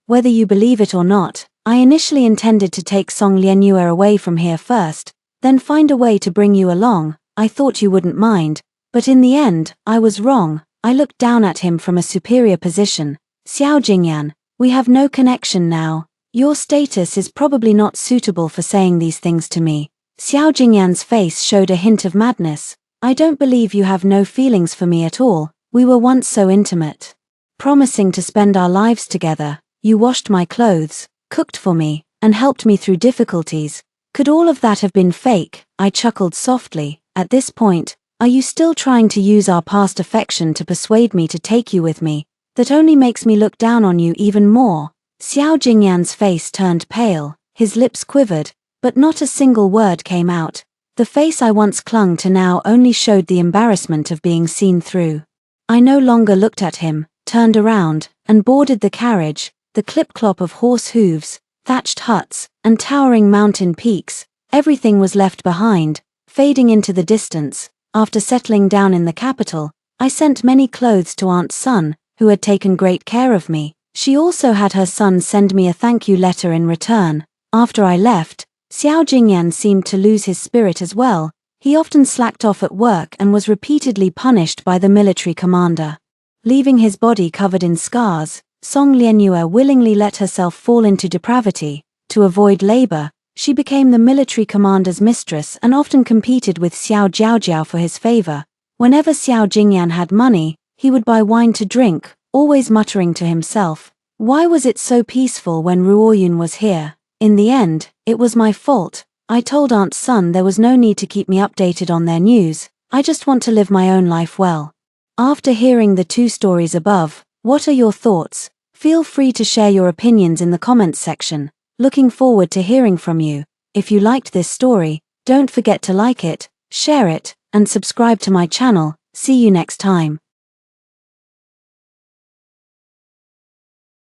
Whether you believe it or not, I initially intended to take Song Lianyue away from here first, then find a way to bring you along. I thought you wouldn't mind, but in the end, I was wrong. I looked down at him from a superior position. Xiao Jingyan, we have no connection now. Your status is probably not suitable for saying these things to me. Xiao Jingyan's face showed a hint of madness. I don't believe you have no feelings for me at all. We were once so intimate. Promising to spend our lives together, you washed my clothes, cooked for me, and helped me through difficulties. Could all of that have been fake? I chuckled softly. At this point, are you still trying to use our past affection to persuade me to take you with me? That only makes me look down on you even more. Xiao Jingyan's face turned pale, his lips quivered, but not a single word came out. The face I once clung to now only showed the embarrassment of being seen through. I no longer looked at him, turned around, and boarded the carriage. The clip-clop of horse hooves, thatched huts, and towering mountain peaks, everything was left behind, fading into the distance. After settling down in the capital, I sent many clothes to Aunt Sun, who had taken great care of me. She also had her son send me a thank you letter in return. After I left, Xiao Jingyan seemed to lose his spirit as well. He often slacked off at work and was repeatedly punished by the military commander. Leaving his body covered in scars, Song Lianyue willingly let herself fall into depravity. To avoid labor, she became the military commander's mistress and often competed with Xiao Jiaojiao for his favor. Whenever Xiao Jingyan had money, he would buy wine to drink, always muttering to himself, "Why was it so peaceful when Ruoyun was here? In the end, it was my fault. I told Aunt Sun there was no need to keep me updated on their news. I just want to live my own life well." After hearing the two stories above, what are your thoughts? Feel free to share your opinions in the comments section. Looking forward to hearing from you. If you liked this story, don't forget to like it, share it, and subscribe to my channel. See you next time.